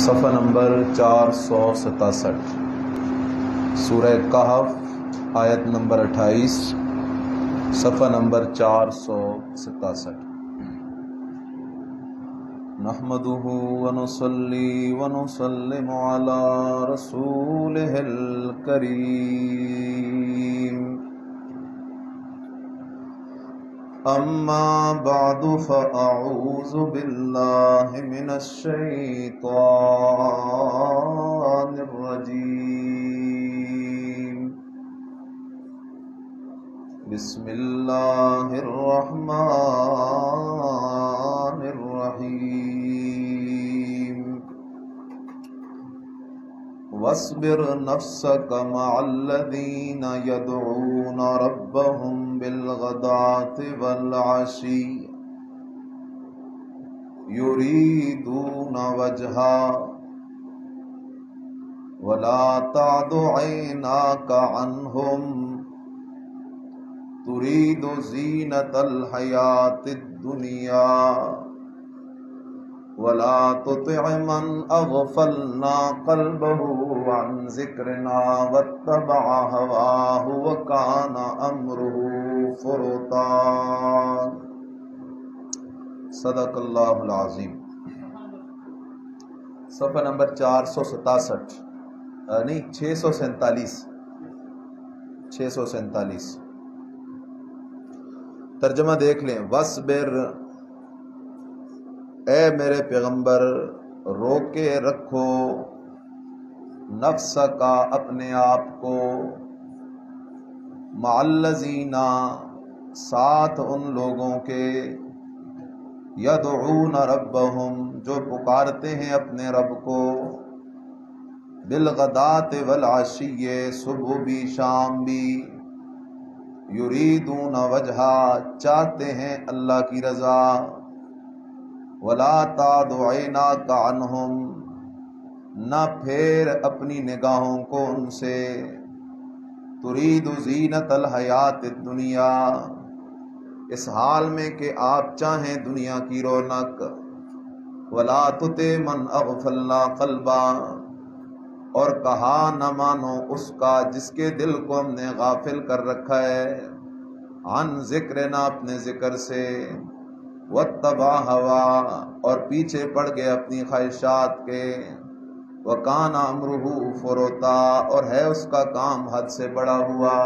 صفحہ نمبر 467 سورہ کہف آیت نمبر 28 صفحہ نمبر 467 نحمدہ ونصلی ونسلم علی رسولہ الکریم اما بعد فاعوذ باللہ من الشیطان الرجیم بسم اللہ الرحمن الرحیم واصبر نفسك مع الذين يدعون ربهم بالغداة والعشي يريدون وجهه ولا تعد عيناك عنهم تريد زينة الحياة الدنيا ولا تطع من أغفلنا قلبه عن ذكرنا واتبع هواه وكان أمره فرطا صدق اللہ العظیم۔ صفحہ نمبر 467 نہیں 647 ترجمہ دیکھ لیں۔ وَاصْبِرْ، اے میرے پیغمبر روکے رکھو نفس کا اپنے آپ کو، مع الذین ساتھ ان لوگوں کے، یدعون ربہم جو پکارتے ہیں اپنے رب کو، بالغداۃ والعشی صبح بھی شام بھی، یریدون وجہا چاہتے ہیں اللہ کی رضا، ولا تعد عیناک عنہم نہ پھیر اپنی نگاہوں کو ان سے، ترید زینت الحیات الدنیا اس حال میں کہ آپ چاہیں دنیا کی رونق، ولا تطع من اغفلنا قلبا اور کہا نہ مانو اس کا جس کے دل کو ہم نے غافل کر رکھا ہے، عن ذکرنا اپنے ذکر سے، واتبع ہوا اور پیچھے پڑ گئے اپنی خواہشات کے، وکان امرہ فرطا اور ہے اس کا کام حد سے بڑا ہوا۔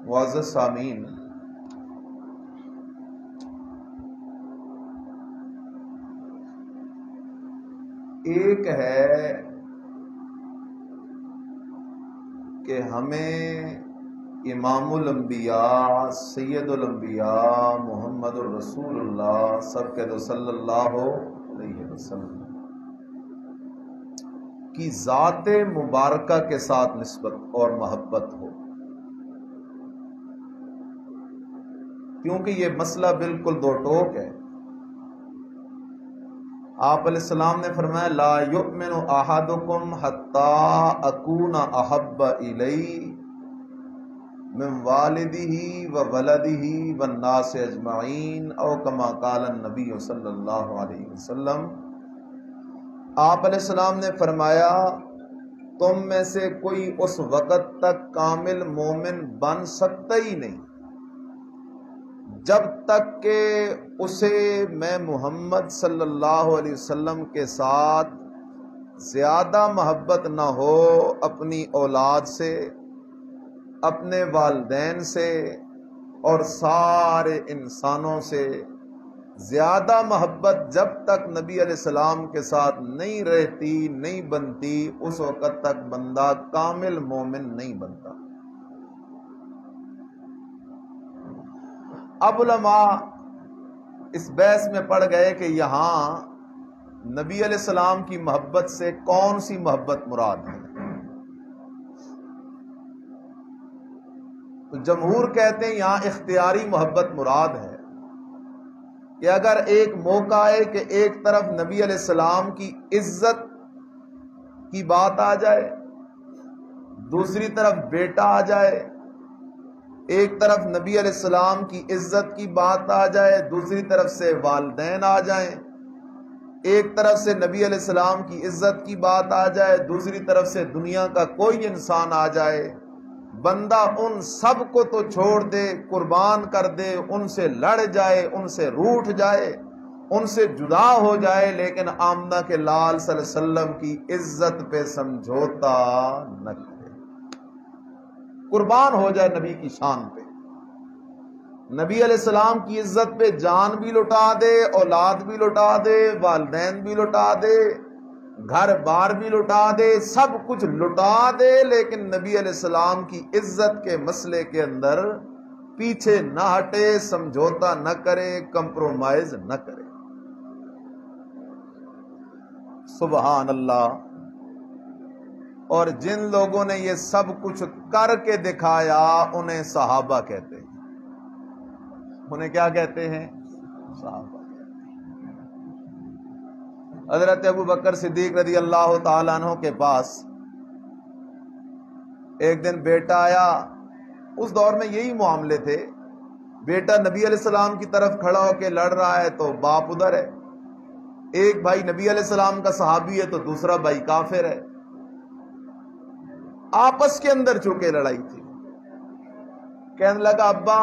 معزز سامعین، ایک ہے کہ ہمیں امام الانبیاء سید الانبیاء محمد الرسول اللہ سب کہہ دو صلی اللہ علیہ وسلم کی ذات مبارکہ کے ساتھ نسبت اور محبت ہو، کیونکہ یہ مسئلہ بالکل دو ٹوک ہے۔ آپ علیہ السلام نے فرمایا لا یؤمن احدکم حتی اکون احب الی من والدہ وولدہ والناس اجمعین او کما قال النبی صلی اللہ علیہ وسلم۔ آپ علیہ السلام نے فرمایا تم میں سے کوئی اس وقت تک کامل مومن بن سکتا ہی نہیں جب تک کہ اسے میں محمد صلی اللہ علیہ وسلم کے ساتھ زیادہ محبت نہ ہو اپنی اولاد سے، اپنے والدین سے اور سارے انسانوں سے زیادہ محبت جب تک نبی علیہ السلام کے ساتھ نہیں رہتی نہیں بنتی اس وقت تک بندہ کامل مومن نہیں بنتا۔ اب علماء اس بحث میں پڑ گئے کہ یہاں نبی علیہ السلام کی محبت سے کون سی محبت مراد ہے؟ تو جمہور کہتے ہیں یہاں اختیاری محبت مراد ہے کہ اگر ایک موقع ہے کہ ایک طرف نبی علیہ السلام کی عزت کی بات آ جائے، دوسری طرف بیٹا آ جائے، ایک طرف نبی علیہ السلام کی عزت کی بات آ جائے، دوسری طرف سے والدین آ جائیں، ایک طرف سے نبی علیہ السلام کی عزت کی بات آ جائے، دوسری طرف سے دنیا کا کوئی انسان آ جائے، بندہ ان سب کو تو چھوڑ دے، قربان کر دے، ان سے لڑ جائے، ان سے روٹھ جائے، ان سے جدا ہو جائے، لیکن آمنہ کے لال صلی اللہ علیہ وسلم کی عزت پہ سمجھوتا نہ کرے، قربان ہو جائے نبی کی شان پہ، نبی علیہ السلام کی عزت پہ جان بھی لٹا دے، اولاد بھی لٹا دے، والدین بھی لٹا دے، گھر بار بھی لٹا دے، سب کچھ لٹا دے، لیکن نبی علیہ السلام کی عزت کے مسئلے کے اندر پیچھے نہ ہٹے، سمجھوتا نہ کرے، کمپرومائز نہ کرے۔ سبحان اللہ۔ اور جن لوگوں نے یہ سب کچھ کر کے دکھایا انہیں صحابہ کہتے ہیں۔ انہیں کیا کہتے ہیں؟ صحابہ۔ حضرت ابو بکر صدیق رضی اللہ تعالیٰ عنہ کے پاس ایک دن بیٹا آیا، اس دور میں یہی معاملے تھے، بیٹا نبی علیہ السلام کی طرف کھڑا ہو کے لڑ رہا ہے تو باپ ادھر ہے، ایک بھائی نبی علیہ السلام کا صحابی ہے تو دوسرا بھائی کافر ہے، آپس کے اندر چونکہ لڑائی تھی۔ کہنے لگا ابا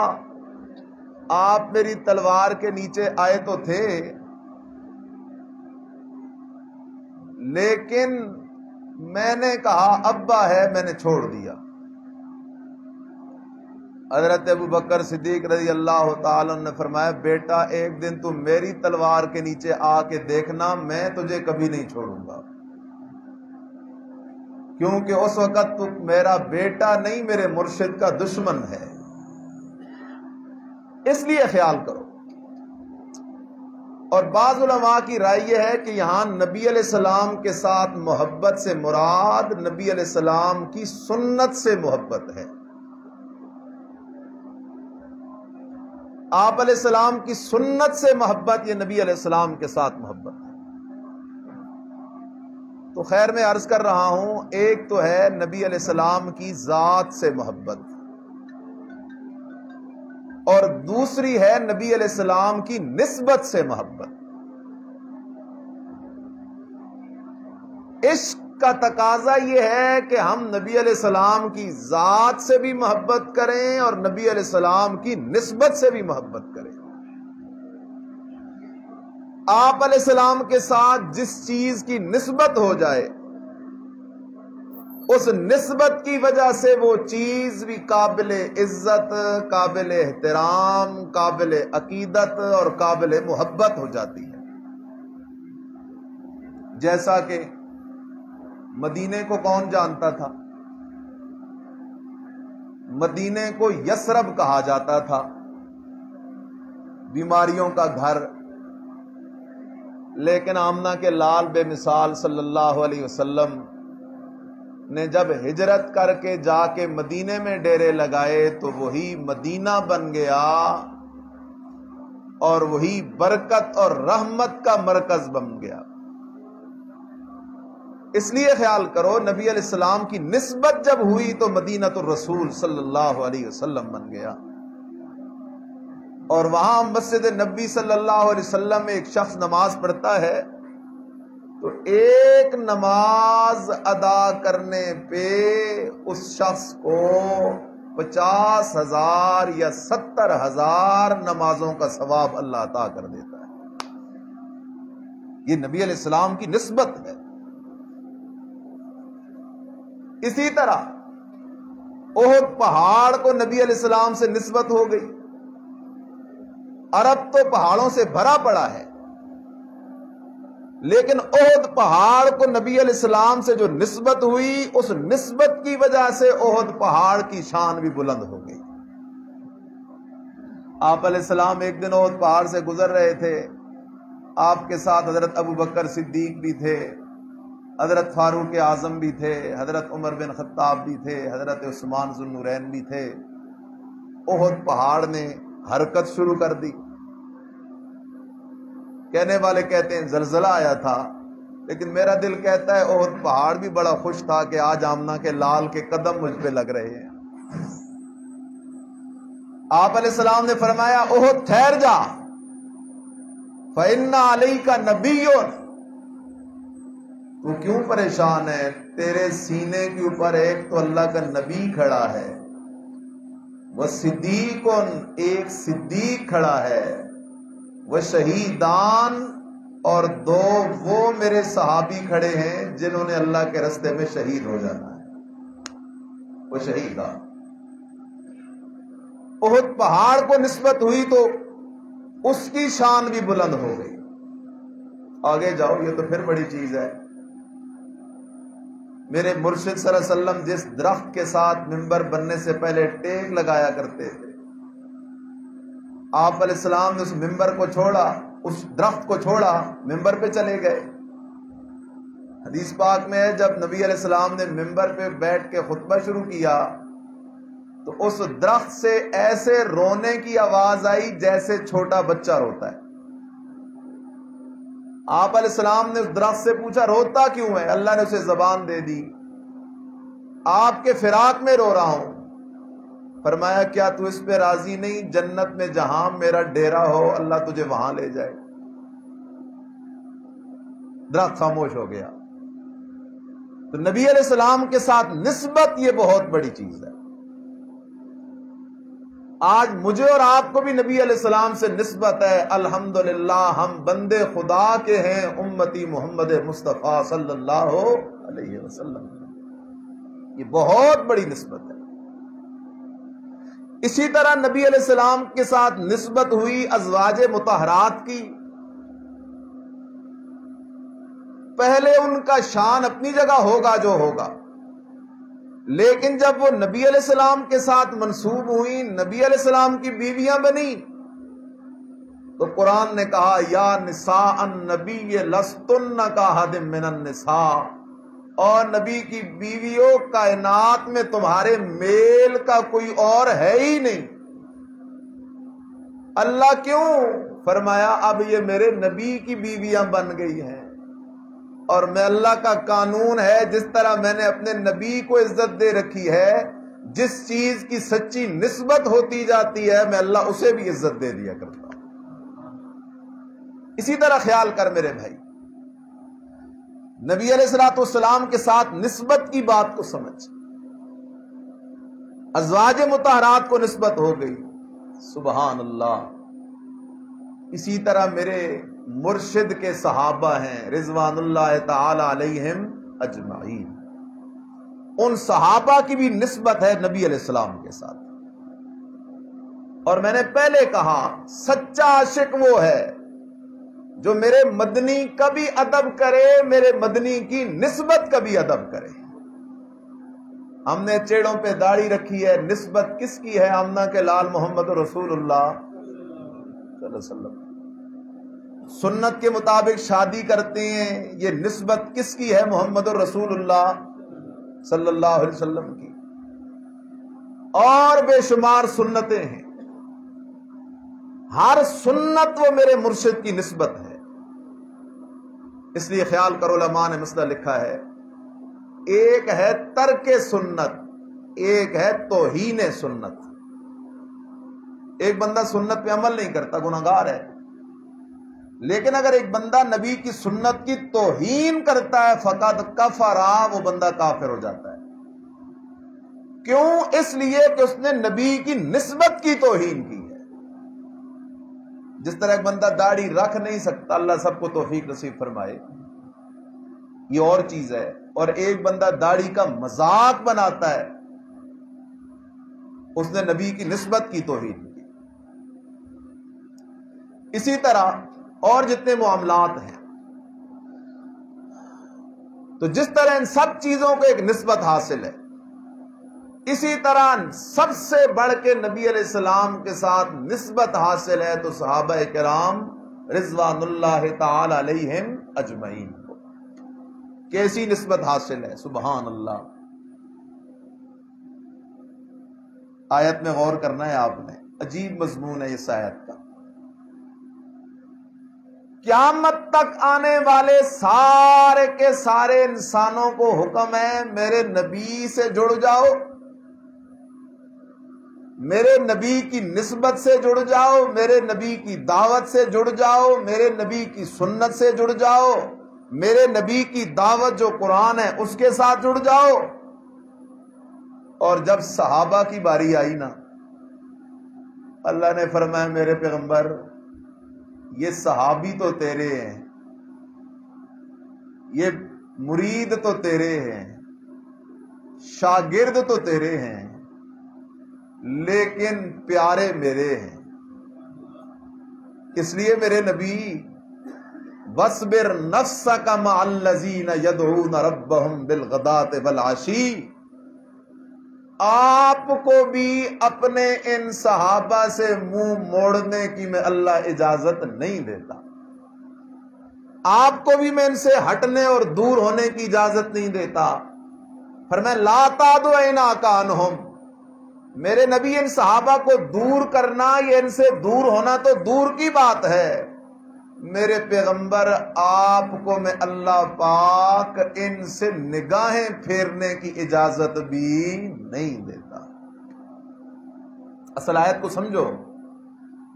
آپ میری تلوار کے نیچے آئے تو تھے، لیکن میں نے کہا ابا ہے، میں نے چھوڑ دیا۔ حضرت ابو بکر صدیق رضی اللہ تعالیٰ نے فرمایا بیٹا ایک دن تم میری تلوار کے نیچے آ کے دیکھنا، میں تجھے کبھی نہیں چھوڑوں گا، کیونکہ اس وقت تو میرا بیٹا نہیں میرے مرشد کا دشمن ہے، اس لیے خیال کرو۔ اور بعض علماء کی رائے یہ ہے کہ یہاں نبی علیہ السلام کے ساتھ محبت سے مراد نبی علیہ السلام کی سنت سے محبت ہے، آپ علیہ السلام کی سنت سے محبت، یہ نبی علیہ السلام کے ساتھ محبت ہے۔ تو خیر میں عرض کر رہا ہوں، ایک تو ہے نبی علیہ السلام کی ذات سے محبت، اور دوسری ہے نبی علیہ السلام کی نسبت سے محبت۔ عشق کا تقاضا یہ ہے کہ ہم نبی علیہ السلام کی ذات سے بھی محبت کریں اور نبی علیہ السلام کی نسبت سے بھی محبت کریں۔ آپ علیہ السلام کے ساتھ جس چیز کی نسبت ہو جائے، اس نسبت کی وجہ سے وہ چیز بھی قابل عزت، قابل احترام، قابل عقیدت اور قابل محبت ہو جاتی ہے۔ جیسا کہ مدینے کو کون جانتا تھا؟ مدینے کو یثرب کہا جاتا تھا، بیماریوں کا گھر، لیکن آمنہ کے لال بے مثال صلی اللہ علیہ وسلم نے جب ہجرت کر کے جا کے مدینے میں ڈیرے لگائے تو وہی مدینہ بن گیا اور وہی برکت اور رحمت کا مرکز بن گیا۔ اس لیے خیال کرو نبی علیہ السلام کی نسبت جب ہوئی تو مدینہ الرسول صلی اللہ علیہ وسلم بن گیا، اور وہاں مسجد نبی صلی اللہ علیہ وسلم میں ایک شخص نماز پڑھتا ہے تو ایک نماز ادا کرنے پہ اس شخص کو 50,000 یا 70,000 نمازوں کا ثواب اللہ عطا کر دیتا ہے۔ یہ نبی علیہ السلام کی نسبت ہے۔ اسی طرح احد پہاڑ کو نبی علیہ السلام سے نسبت ہو گئی۔ عرب تو پہاڑوں سے بھرا پڑا ہے، لیکن احد پہاڑ کو نبی علیہ السلام سے جو نسبت ہوئی، اس نسبت کی وجہ سے احد پہاڑ کی شان بھی بلند ہو گئی۔ آپ علیہ السلام ایک دن احد پہاڑ سے گزر رہے تھے، آپ کے ساتھ حضرت ابو بکر صدیق بھی تھے، حضرت فاروق اعظم بھی تھے، حضرت عمر بن خطاب بھی تھے، حضرت عثمان ذو النورین بھی تھے۔ احد پہاڑ نے حرکت شروع کر دی۔ کہنے والے کہتے ہیں زلزلہ آیا تھا، لیکن میرا دل کہتا ہے احد پہاڑ بھی بڑا خوش تھا کہ آج آمنہ کے لال کے قدم مجھ پہ لگ رہے ہیں۔ آپ علیہ السلام نے فرمایا احد ٹھہر جا، فَإِنَّ عَلَيْكَ نَبِيٌّ، تو کیوں پریشان ہے؟ تیرے سینے کے اوپر ایک تو اللہ کا نبی کھڑا ہے، وہ صدیق، ایک صدیق کھڑا ہے، وہ شہیدان، اور دو وہ میرے صحابی کھڑے ہیں جنہوں نے اللہ کے راستے میں شہید ہو جانا ہے، وہ شہیدان۔ احد پہاڑ کو نسبت ہوئی تو اس کی شان بھی بلند ہو گئی۔ آگے جاؤ، یہ تو پھر بڑی چیز ہے۔ میرے مرشد صلی اللہ علیہ وسلم جس درخت کے ساتھ منبر بننے سے پہلے ٹیک لگایا کرتے تھے، آپ علیہ السلام نے اس منبر کو چھوڑا، اس درخت کو چھوڑا، منبر پہ چلے گئے۔ حدیث پاک میں ہے جب نبی علیہ السلام نے منبر پہ بیٹھ کے خطبہ شروع کیا تو اس درخت سے ایسے رونے کی آواز آئی جیسے چھوٹا بچہ روتا ہے۔ آپ علیہ السلام نے اس درخت سے پوچھا روتا کیوں ہے؟ اللہ نے اسے زبان دے دی، آپ کے فراق میں رو رہا ہوں۔ فرمایا کیا تو اس پہ راضی نہیں؟ جنت میں جہاں میرا ڈیرا ہو اللہ تجھے وہاں لے جائے۔ درخت خاموش ہو گیا۔ تو نبی علیہ السلام کے ساتھ نسبت یہ بہت بڑی چیز ہے۔ آج مجھے اور آپ کو بھی نبی علیہ السلام سے نسبت ہے۔ الحمدللہ ہم بندے خدا کے ہیں، امتی محمد مصطفیٰ صلی اللہ علیہ وسلم۔ یہ بہت بڑی نسبت ہے۔ اسی طرح نبی علیہ السلام کے ساتھ نسبت ہوئی ازواج مطہرات کی۔ پہلے ان کا شان اپنی جگہ ہوگا جو ہوگا، لیکن جب وہ نبی علیہ السلام کے ساتھ منسوب ہوئی، نبی علیہ السلام کی بیویاں بنی، تو قرآن نے کہا یا نساء النبی لستن کاحد من النساء، اور نبی کی بیویوں کائنات میں تمہارے میل کا کوئی اور ہے ہی نہیں۔ اللہ کیوں؟ فرمایا اب یہ میرے نبی کی بیویاں بن گئی ہیں، اور میں اللہ کا قانون ہے جس طرح میں نے اپنے نبی کو عزت دے رکھی ہے، جس چیز کی سچی نسبت ہوتی جاتی ہے میں اللہ اسے بھی عزت دے دیا کرتا ہوں۔ اسی طرح خیال کر میرے بھائی، نبی علیہ الصلوۃ والسلام کے ساتھ نسبت کی بات کو سمجھ۔ ازواج مطہرات کو نسبت ہو گئی، سبحان اللہ۔ اسی طرح میرے مرشد کے صحابہ ہیں رضوان اللہ تعالی علیہم اجمعین، ان صحابہ کی بھی نسبت ہے نبی علیہ السلام کے ساتھ۔ اور میں نے پہلے کہا سچا عاشق وہ ہے جو میرے مدنی کا بھی ادب کرے، میرے مدنی کی نسبت کا بھی ادب کرے۔ ہم نے چیڑوں پہ داڑھی رکھی ہے، نسبت کس کی ہے؟ آمنہ کے لال محمد رسول اللہ صلی اللہ علیہ وسلم۔ سنت کے مطابق شادی کرتے ہیں، یہ نسبت کس کی ہے؟ محمد رسول اللہ صلی اللہ علیہ وسلم کی۔ اور بے شمار سنتیں ہیں، ہر سنت وہ میرے مرشد کی نسبت ہے۔ اس لیے خیال کرو، علماء نے مسئلہ لکھا ہے، ایک ہے ترک سنت، ایک ہے توہین سنت۔ ایک بندہ سنت پہ عمل نہیں کرتا، گناہگار ہے، لیکن اگر ایک بندہ نبی کی سنت کی توہین کرتا ہے فقط کفر، وہ بندہ کافر ہو جاتا ہے۔ کیوں؟ اس لیے کہ اس نے نبی کی نسبت کی توہین کی ہے۔ جس طرح ایک بندہ داڑھی رکھ نہیں سکتا، اللہ سب کو توفیق نصیب فرمائے، یہ اور چیز ہے، اور ایک بندہ داڑھی کا مذاق بناتا ہے، اس نے نبی کی نسبت کی توہین کی۔ اسی طرح اور جتنے معاملات ہیں، تو جس طرح ان سب چیزوں کو ایک نسبت حاصل ہے، اسی طرح سب سے بڑھ کے نبی علیہ السلام کے ساتھ نسبت حاصل ہے تو صحابہ کرام رضوان اللہ تعالی علیہم اجمعین کو کیسی نسبت حاصل ہے؟ سبحان اللہ۔ آیت میں غور کرنا ہے آپ نے، عجیب مضمون ہے اس آیت کا۔ قیامت تک آنے والے سارے کے سارے انسانوں کو حکم ہے میرے نبی سے جڑ جاؤ، میرے نبی کی نسبت سے جڑ جاؤ، میرے نبی کی دعوت سے جڑ جاؤ، میرے نبی کی سنت سے جڑ جاؤ، میرے نبی کی دعوت جو قرآن ہے اس کے ساتھ جڑ جاؤ۔ اور جب صحابہ کی باری آئی نا، اللہ نے فرمایا میرے پیغمبر یہ صحابی تو تیرے ہیں، یہ مرید تو تیرے ہیں، شاگرد تو تیرے ہیں، لیکن پیارے میرے ہیں۔ اس لیے میرے نبی وَاصْبِرْ نَفْسَكَ مَعَ الَّذِينَ يَدْعُونَ رَبَّهُمْ بِالْغَدَاةِ وَالْعَشِيِّ، آپ کو بھی اپنے ان صحابہ سے منہ موڑنے کی میں اللہ اجازت نہیں دیتا، آپ کو بھی میں ان سے ہٹنے اور دور ہونے کی اجازت نہیں دیتا۔ فرمایا لا تعدوا عیناک عنہم، میرے نبی ان صحابہ کو دور کرنا، یہ ان سے دور ہونا تو دور کی بات ہے، میرے پیغمبر آپ کو میں اللہ پاک ان سے نگاہیں پھیرنے کی اجازت بھی نہیں دیتا۔ اصل آیت کو سمجھو،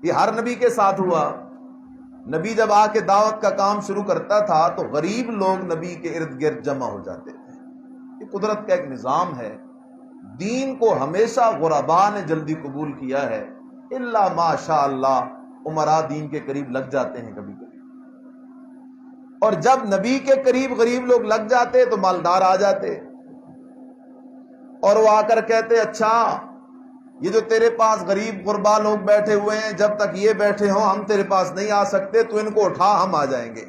یہ ہر نبی کے ساتھ ہوا۔ نبی جب آ کے دعوت کا کام شروع کرتا تھا تو غریب لوگ نبی کے ارد گرد جمع ہو جاتے تھے، یہ قدرت کا ایک نظام ہے۔ دین کو ہمیشہ غرباء نے جلدی قبول کیا ہے، الا ماشاء اللہ عمراء دین کے قریب لگ جاتے ہیں کبھی کبھی، اور جب نبی کے قریب غریب لوگ لگ جاتے تو مالدار آ جاتے، اور وہ آ کر کہتے اچھا یہ جو تیرے پاس غریب غرباء لوگ بیٹھے ہوئے ہیں، جب تک یہ بیٹھے ہوں ہم تیرے پاس نہیں آ سکتے، تو ان کو اٹھا ہم آ جائیں گے۔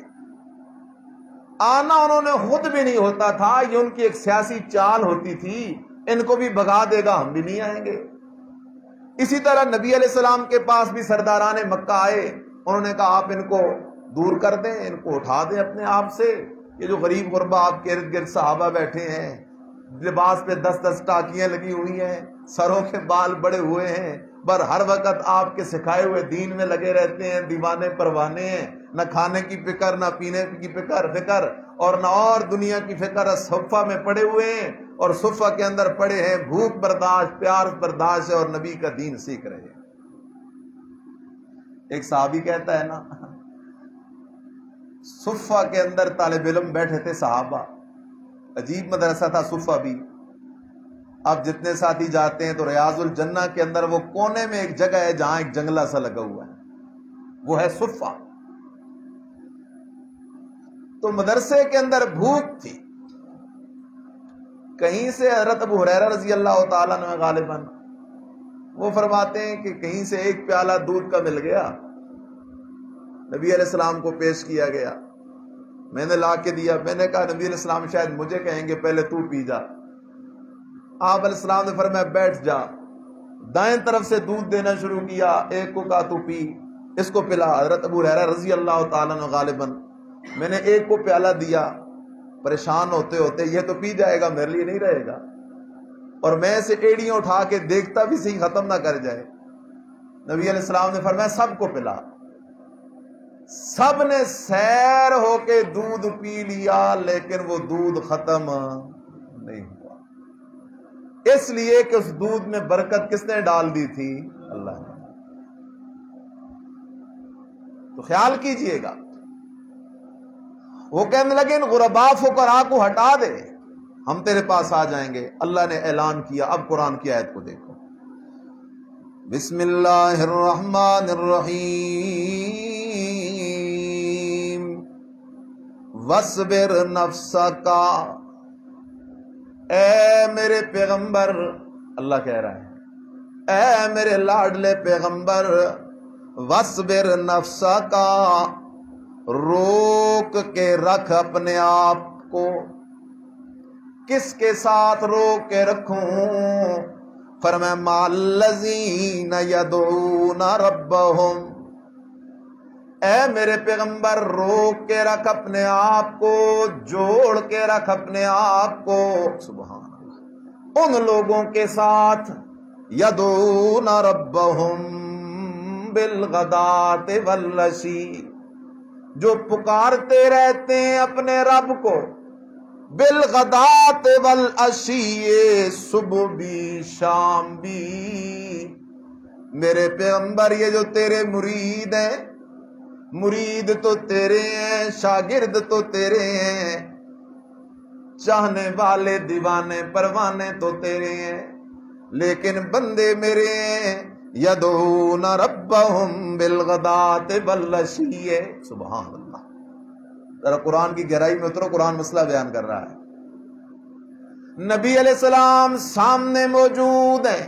آنا انہوں نے خود بھی نہیں ہوتا تھا، یہ ان کی ایک سیاسی چال ہوتی تھی، ان کو بھی بھگا دے گا ہم بھی نہیں آئیں گے۔ اسی طرح نبی علیہ السلام کے پاس بھی سرداران مکہ آئے، انہوں نے کہا آپ ان کو دور کر دیں، ان کو اٹھا دیں اپنے آپ سے، یہ جو غریب غربا آپ کے ارد گرد صحابہ بیٹھے ہیں، لباس پہ 10 ٹاکیاں لگی ہوئی ہیں، سروں کے بال بڑے ہوئے ہیں، پر ہر وقت آپ کے سکھائے ہوئے دین میں لگے رہتے ہیں، دیوانے پروانے ہیں، نہ کھانے کی فکر نہ پینے کی فکر اور نہ اور دنیا کی فکر، صفہ میں پڑے ہوئے ہیں، اور صفہ کے اندر پڑے ہیں، بھوک برداشت پیار برداشت ہے، اور نبی کا دین سیکھ رہے ہیں۔ ایک صحابی کہتا ہے نا، صفہ کے اندر طالب علم بیٹھے تھے صحابہ، عجیب مدرسہ تھا صفہ بھی۔ اب جتنے ساتھی جاتے ہیں تو ریاض الجنہ کے اندر وہ کونے میں ایک جگہ ہے جہاں ایک جنگلہ سا لگا ہوا ہے، وہ ہے صفہ۔ تو مدرسے کے اندر بھوک تھی، کہیں سے حضرت ابو ہریرہ رضی اللہ تعالیٰ عنہ غالباً وہ فرماتے ہیں کہ کہیں سے ایک پیالہ دودھ کا مل گیا، نبی علیہ السلام کو پیش کیا گیا، میں نے لا کے دیا، میں نے کہا نبی علیہ السلام شاید مجھے کہیں گے پہلے تو پی جا۔ آپ علیہ السلام نے فرمایا بیٹھ جا، دائیں طرف سے دودھ دینا شروع کیا، ایک کو کہا تو پی، اس کو پلا۔ حضرت ابو ہریرہ رضی اللہ تعالیٰ عنہ غالباً میں نے ایک کو پیالہ دیا، پریشان ہوتے ہوتے یہ تو پی جائے گا میرے لیے نہیں رہے گا، اور میں اسے ایڑیاں اٹھا کے دیکھتا بھی صحیح ختم نہ کر جائے۔ نبی علیہ السلام نے فرمایا سب کو پلا، سب نے سیر ہو کے دودھ پی لیا، لیکن وہ دودھ ختم نہیں ہوا، اس لیے کہ اس دودھ میں برکت کس نے ڈال دی تھی؟ اللہ نے۔ تو خیال کیجئے گا، وہ کہنے لگے ان غرباء فقراء کو ہٹا دے، ہم تیرے پاس آ جائیں گے۔ اللہ نے اعلان کیا، اب قرآن کی آیت کو دیکھو، بسم اللہ الرحمن الرحیم، وَاصْبِرْ نَفْسَكَ، اے میرے پیغمبر، اللہ کہہ رہا ہے اے میرے لاڈلے پیغمبر، وَاصْبِرْ نَفْسَكَ، روک کے رکھ اپنے آپ کو۔ کس کے ساتھ روک کے رکھوں؟ فرمایا مَعَ الَّذِينَ يَدْعُونَ رَبَّهُمْ، اے میرے پیغمبر روک کے رکھ اپنے آپ کو، جوڑ کے رکھ اپنے آپ کو، سبحان اللہ، ان لوگوں کے ساتھ یدعون ربہم بالغداۃ والعشی، جو پکارتے رہتے ہیں اپنے رب کو بالغداۃ والعشی، صبح بھی شام بھی۔ میرے پیغمبر یہ جو تیرے مرید ہیں مرید تو تیرے ہیں، شاگرد تو تیرے ہیں، چاہنے والے دیوانے پروانے تو تیرے ہیں، لیکن بندے میرے ہیں یدعون ربہم بالغداۃ والعشی۔ سبحان اللہ، ذرا قرآن کی گہرائی میں اترو، قرآن مسئلہ بیان کر رہا ہے۔ نبی علیہ السلام سامنے موجود ہے،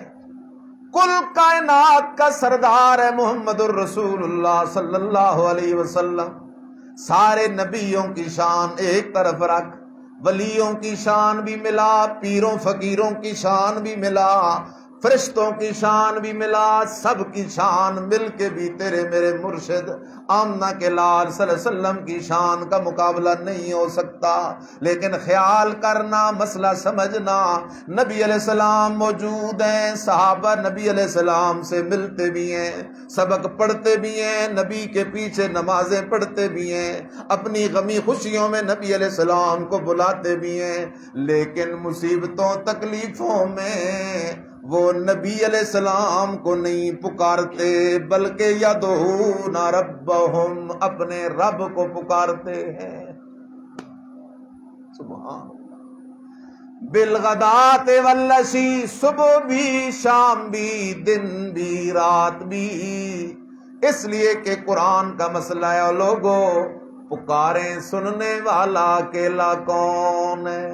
کل کائنات کا سردار ہے محمد الرسول اللہ صلی اللہ علیہ وسلم۔ سارے نبیوں کی شان ایک طرف رکھ، ولیوں کی شان بھی ملا، پیروں فقیروں کی شان بھی ملا، فرشتوں کی شان بھی ملا، سب کی شان مل کے بھی تیرے میرے مرشد آمنہ کے لال صلی اللہ علیہ وسلم کی شان کا مقابلہ نہیں ہو سکتا۔ لیکن خیال کرنا، مسئلہ سمجھنا، نبی علیہ السلام موجود ہیں، صحابہ نبی علیہ السلام سے ملتے بھی ہیں، سبق پڑھتے بھی ہیں، نبی کے پیچھے نمازیں پڑھتے بھی ہیں، اپنی غمی خوشیوں میں نبی علیہ السلام کو بلاتے بھی ہیں، لیکن مصیبتوں تکلیفوں میں وہ نبی علیہ السلام کو نہیں پکارتے، بلکہ یدعون ربہم، اپنے رب کو پکارتے ہیں۔ سبحان اللہ۔ بالغداۃ والعشی، صبح بھی، شام بھی، دن بھی، رات بھی، اس لیے کہ قرآن کا مسئلہ ہے۔ اور لوگوں پکاریں سننے والا اکیلا کون ہے؟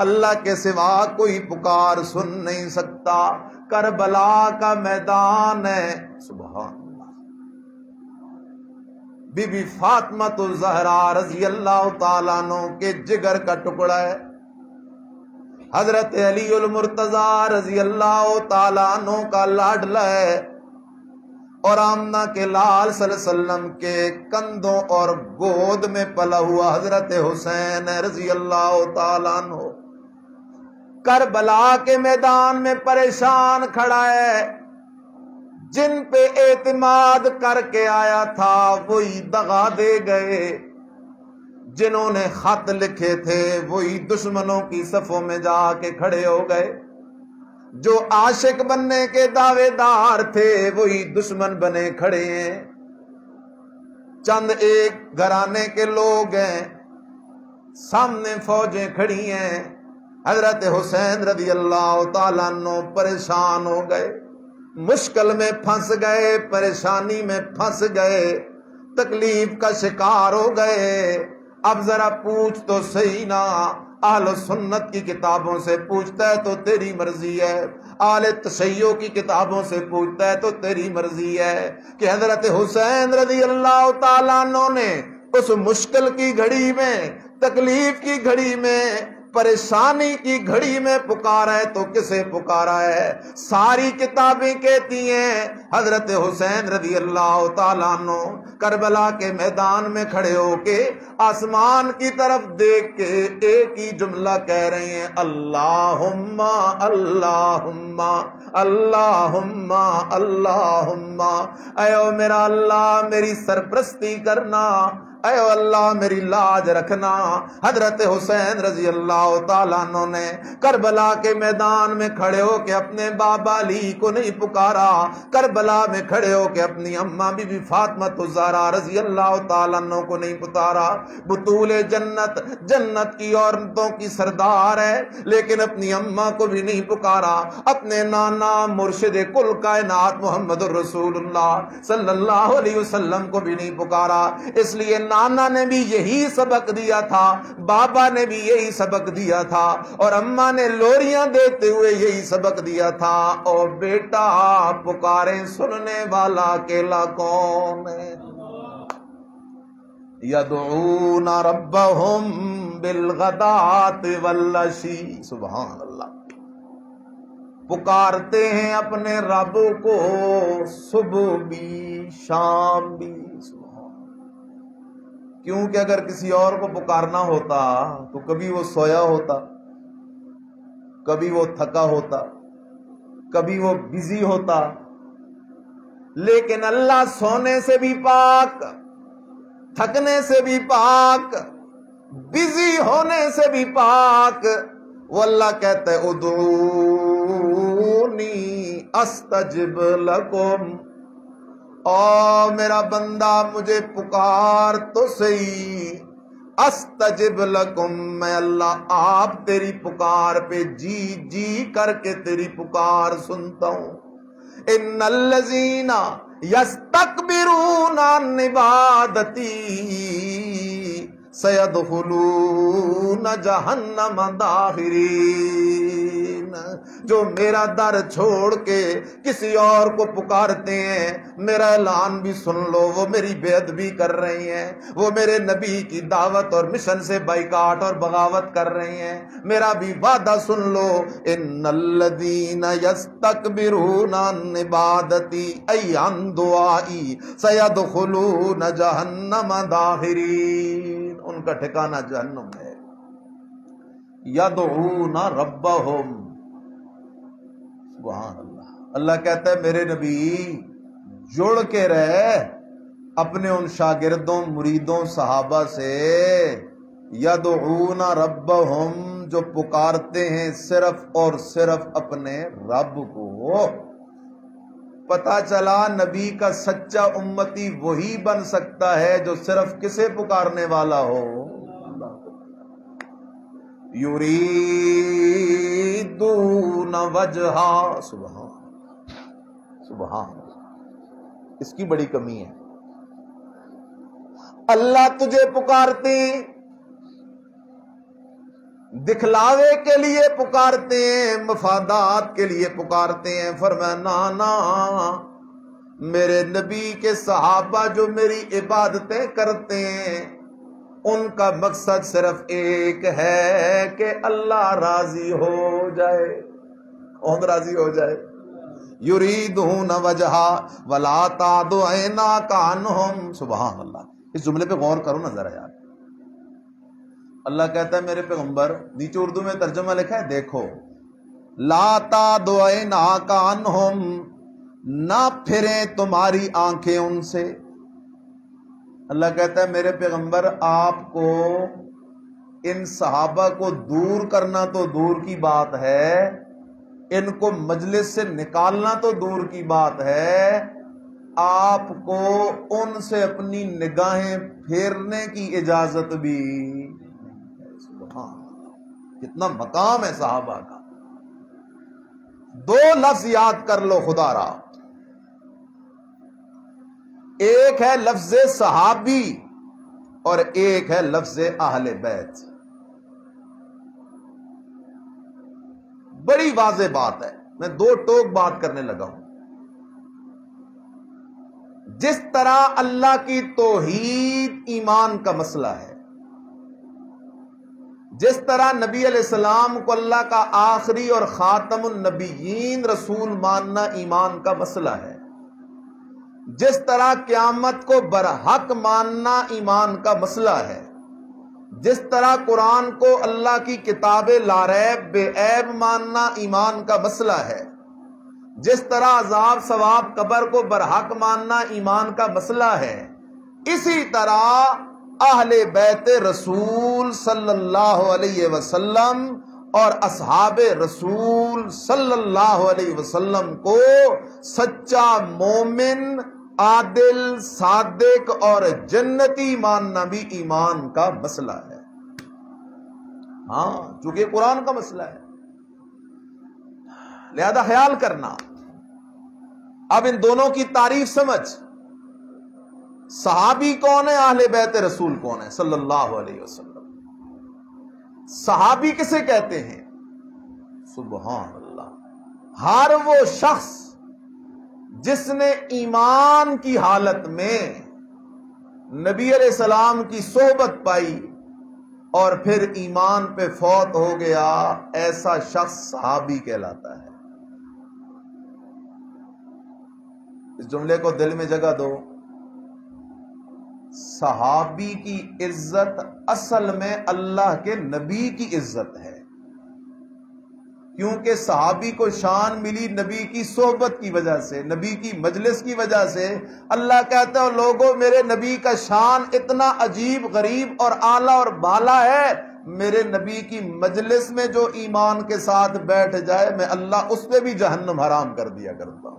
اللہ کے سوا کوئی پکار سن نہیں سکتا۔ کربلا کا میدان ہے، سبحان اللہ۔ بی بی فاطمہ الزہرا رضی اللہ تعالیٰ عنہ کے جگر کا ٹکڑا ہے، حضرت علی المرتضیٰ رضی اللہ تعالیٰ عنہ کا لاڈلا ہے، اور آمنہ کے لال صلی اللہ علیہ وسلم کے کندھوں اور گود میں پلا ہوا حضرت حسین رضی اللہ تعالیٰ عنہ کربلا کے میدان میں پریشان کھڑا ہے۔ جن پہ اعتماد کر کے آیا تھا وہی دغا دے گئے، جنہوں نے خط لکھے تھے وہی دشمنوں کی صفوں میں جا کے کھڑے ہو گئے، جو عاشق بننے کے دعوے دار تھے وہی دشمن بنے کھڑے ہیں۔ چند ایک گھرانے کے لوگ ہیں، سامنے فوجیں کھڑی ہیں، حضرت حسین رضی اللہ تعالیٰ عنہ پریشان ہو گئے، مشکل میں پھنس گئے، پریشانی میں پھنس گئے، تکلیف کا شکار ہو گئے۔ اب ذرا پوچھ تو صحیح نا، اہل سنت کی کتابوں سے پوچھتا ہے تو تیری مرضی ہے، اہل تشیع کی کتابوں سے پوچھتا ہے تو تیری مرضی ہے، کہ حضرت حسین رضی اللہ تعالیٰ عنہ نے اس مشکل کی گھڑی میں، تکلیف کی گھڑی میں، پریشانی کی گھڑی میں پکارا ہے تو کسے پکارا ہے؟ ساری کتابیں کہتی ہیں حضرت حسین رضی اللہ تعالیٰ عنہ کربلا کے میدان میں کھڑے ہو کے آسمان کی طرف دیکھ کے ایک ہی جملہ کہہ رہے ہیں، اللہم اللہم اللہم اللہم، اے او میرا اللہ میری سرپرستی کرنا، اے اللہ میری لاج رکھنا۔ حضرت حسین رضی اللہ تعالیٰ عنہ نے کربلا کے میدان میں کھڑے ہو کے اپنے بابا علی کو نہیں پکارا، کربلا میں کھڑے ہو کے اپنی اماں بی بی فاطمہ الزہرا رضی اللہ تعالیٰ عنہ کو نہیں پکارا۔ بطول جنت، جنت کی عورتوں کی سردار ہے، لیکن اپنی اماں کو بھی نہیں پکارا، اپنے نانا مرشد کل کائنات محمد الرسول اللہ صلی اللہ علیہ وسلم کو بھی نہیں پکارا۔ اس لیے نانا نے بھی یہی سبق دیا تھا، بابا نے بھی یہی سبق دیا تھا، اور اماں نے لوریاں دیتے ہوئے یہی سبق دیا تھا، اور بیٹا پکاریں سننے والا اکیلا کون ہے؟ یدعون ربہم بالغداۃ والعشی، سبحان اللہ، پکارتے ہیں اپنے رب کو صبح بھی شام بھی۔ کیونکہ اگر کسی اور کو پکارنا ہوتا تو کبھی وہ سویا ہوتا، کبھی وہ تھکا ہوتا، کبھی وہ بزی ہوتا، لیکن اللہ سونے سے بھی پاک، تھکنے سے بھی پاک، بزی ہونے سے بھی پاک۔ وہ اللہ کہتا ہے ادعونی استجب لکم، او میرا بندہ مجھے پکار تو صحیح، استجب لکم، میں اللہ آپ تیری پکار پہ جی جی کر کے تیری پکار سنتا ہوں۔ ان الذین یستکبرون عن عبادتی سیدخلون جہنم داخرین، جو میرا در چھوڑ کے کسی اور کو پکارتے ہیں، میرا اعلان بھی سن لو، وہ میری بے ادبی کر رہی ہیں، وہ میرے نبی کی دعوت اور مشن سے بائیکاٹ اور بغاوت کر رہی ہیں، میرا بھی وعدہ سن لو، ان الذین یستکبرون عن عبادتی ای عن دعائی سیدخلون جہنم داخرین، ان کا ٹھکانہ جہنم ہے۔ یدعون ربہم، سبحان اللہ، اللہ کہتا ہے میرے نبی جڑ کے رہ اپنے ان شاگردوں، مریدوں، صحابہ سے، یدعون ربہم، جو پکارتے ہیں صرف اور صرف اپنے رب کو۔ پتہ چلا نبی کا سچا امتی وہی بن سکتا ہے جو صرف کسے پکارنے والا ہو؟ یریدون وجہا، سبحان، اس کی بڑی کمی ہے۔ اللہ تجھے پکارتے ہیں، دکھلاوے کے لیے پکارتے ہیں، مفادات کے لیے پکارتے ہیں۔ فرمایا نا، میرے نبی کے صحابہ جو میری عبادتیں کرتے ہیں ان کا مقصد صرف ایک ہے کہ اللہ راضی ہو جائے۔ کون راضی ہو جائے؟ یریدون وجہا ولا تعد عیناک عنہم، سبحان اللہ، اس جملے پہ غور کرو نا ذرا یار۔ اللہ کہتا ہے میرے پیغمبر، نیچے اردو میں ترجمہ لکھا ہے دیکھو، لا تعد عیناک عنہم، نہ پھریں تمہاری آنکھیں ان سے۔ اللہ کہتا ہے میرے پیغمبر آپ کو ان صحابہ کو دور کرنا تو دور کی بات ہے، ان کو مجلس سے نکالنا تو دور کی بات ہے، آپ کو ان سے اپنی نگاہیں پھیرنے کی اجازت بھی۔ کتنا مقام ہے صحابہ کا۔ دو لفظ یاد کر لو خدا را، ایک ہے لفظ صحابی اور ایک ہے لفظ اہل بیت۔ بڑی واضح بات ہے، میں دو ٹوک بات کرنے لگا ہوں۔ جس طرح اللہ کی توحید ایمان کا مسئلہ ہے، جس طرح نبی علیہ السلام کو اللہ کا آخری اور خاتم النبیین رسول ماننا ایمان کا مسئلہ ہے، جس طرح قیامت کو برحق ماننا ایمان کا مسئلہ ہے، جس طرح قرآن کو اللہ کی کتاب لا ریب بے عیب ماننا ایمان کا مسئلہ ہے، جس طرح عذاب ثواب قبر کو برحق ماننا ایمان کا مسئلہ ہے، اسی طرح اہل بیت رسول صلی اللہ علیہ وسلم اور اصحاب رسول صلی اللہ علیہ وسلم کو سچا مومن، عادل، صادق اور جنتی ماننا بھی ایمان کا مسئلہ ہے۔ ہاں، چونکہ قرآن کا مسئلہ ہے، لہذا خیال کرنا۔ اب ان دونوں کی تعریف سمجھ، صحابی کون ہے، اہل بیت رسول کون ہے صلی اللہ علیہ وسلم۔ صحابی کسے کہتے ہیں؟ سبحان اللہ، ہر وہ شخص جس نے ایمان کی حالت میں نبی علیہ السلام کی صحبت پائی اور پھر ایمان پہ فوت ہو گیا، ایسا شخص صحابی کہلاتا ہے۔ اس جملے کو دل میں جگہ دو، صحابی کی عزت اصل میں اللہ کے نبی کی عزت ہے، کیونکہ صحابی کو شان ملی نبی کی صحبت کی وجہ سے، نبی کی مجلس کی وجہ سے۔ اللہ کہتا ہے لوگوں میرے نبی کا شان اتنا عجیب، غریب اور اعلیٰ اور بالا ہے، میرے نبی کی مجلس میں جو ایمان کے ساتھ بیٹھ جائے میں اللہ اس پہ بھی جہنم حرام کر دیا کرتا ہوں۔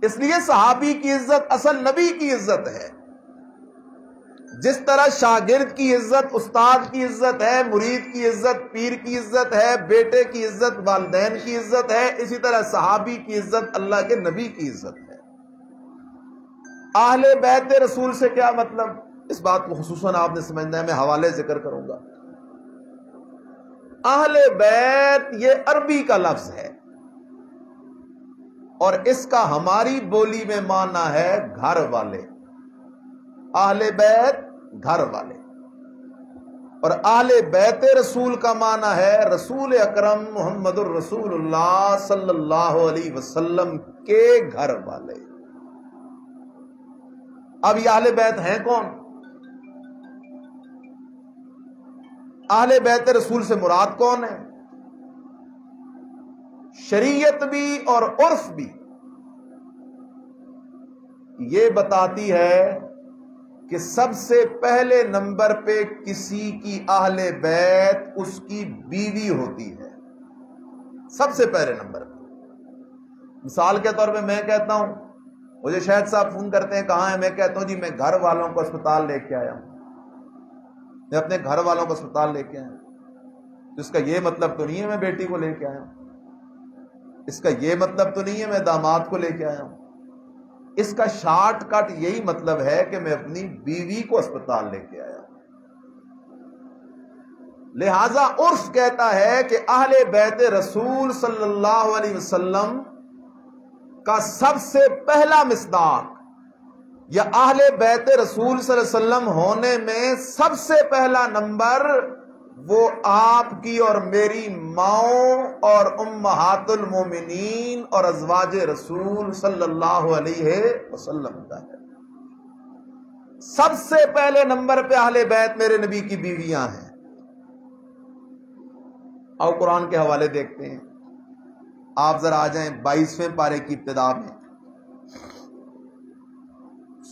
اس لیے صحابی کی عزت اصل نبی کی عزت ہے. جس طرح شاگرد کی عزت استاد کی عزت ہے، مرید کی عزت پیر کی عزت ہے، بیٹے کی عزت والدین کی عزت ہے، اسی طرح صحابی کی عزت اللہ کے نبی کی عزت ہے. اہل بیت رسول سے کیا مطلب؟ اس بات کو خصوصاً آپ نے سمجھنا ہے، میں حوالے ذکر کروں گا. اہل بیت یہ عربی کا لفظ ہے اور اس کا ہماری بولی میں معنی ہے گھر والے. اہل بیت گھر والے، اور اہل بیت رسول کا معنی ہے رسول اکرم محمد الرسول اللہ صلی اللہ علیہ وسلم کے گھر والے. اب یہ اہل بیت ہیں کون؟ اہل بیت رسول سے مراد کون ہے؟ شریعت بھی اور عرف بھی یہ بتاتی ہے کہ سب سے پہلے نمبر پہ کسی کی اہل بیت اس کی بیوی ہوتی ہے. سب سے پہلے نمبر پہ. مثال کے طور پہ میں کہتا ہوں، مجھے شاہد صاحب فون کرتے ہیں کہاں ہیں، میں کہتا ہوں جی میں گھر والوں کو اسپتال لے کے آیا ہوں، میں اپنے گھر والوں کو اسپتال لے کے آیا ہوں. تو اس کا یہ مطلب تو نہیں ہے میں بیٹی کو لے کے آیا ہوں، اس کا یہ مطلب تو نہیں ہے میں داماد کو لے کے آیا ہوں. اس کا شارٹ کٹ یہی مطلب ہے کہ میں اپنی بیوی کو اسپتال لے کے آیا ہوں. لہذا عرف کہتا ہے کہ اہل بیت رسول صلی اللہ علیہ وسلم کا سب سے پہلا مصداق یا اہل بیت رسول صلی اللہ علیہ وسلم ہونے میں سب سے پہلا نمبر وہ آپ کی اور میری ماؤں اور امہات المومنین اور ازواج رسول صلی اللہ علیہ وسلم کا ہے. سب سے پہلے نمبر پہ اہل بیت میرے نبی کی بیویاں ہیں. اور قرآن کے حوالے دیکھتے ہیں. آپ ذرا آ جائیں 22ویں پارے کی ابتدا میں.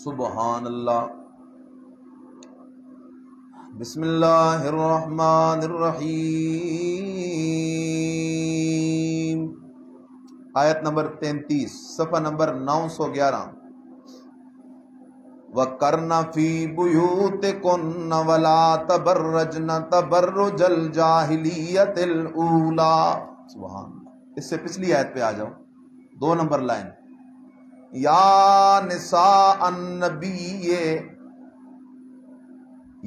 سبحان اللہ. بسم اللہ الرحمن الرحیم. آیت نمبر 33 صفحہ نمبر 911. وَقَرْنَ فِي بُيُوتِكُنَّ وَلَا تَبَرَّجْنَ تَبَرُّجَ الْجَاهِلِيَّةِ الْأُولَى. سبحان اللہ. اس سے پچھلی آیت پہ آ جاؤ، 2 نمبر لائن. یا نساء النبی،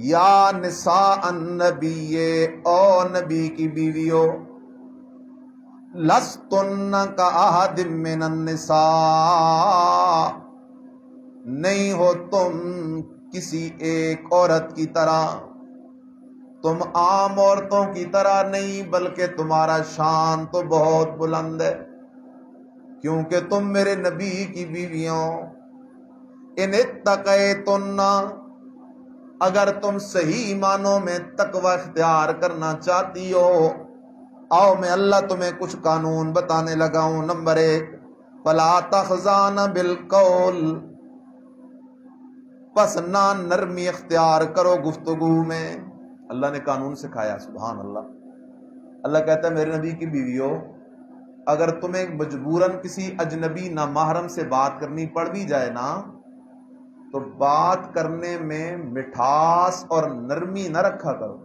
یا نساء النبی، او نبی کی بیویوں، لستن کاحد من النساء، نہیں ہو تم کسی ایک عورت کی طرح، تم عام عورتوں کی طرح نہیں، بلکہ تمہارا شان تو بہت بلند ہے کیونکہ تم میرے نبی کی بیویوں. ان اتقیتن، اگر تم صحیح معنوں میں تقوی اختیار کرنا چاہتی ہو، آؤ میں اللہ تمہیں کچھ قانون بتانے لگا ہوں. نمبر 1، فلا تخضعن بالقول، پس نہ نرمی اختیار کرو گفتگو میں. اللہ نے قانون سکھایا. سبحان اللہ. اللہ کہتا ہے میرے نبی کی بیویوں، اگر تمہیں مجبوراً کسی اجنبی نامحرم سے بات کرنی پڑ بھی جائے نا، تو بات کرنے میں مٹھاس اور نرمی نہ رکھا کرو.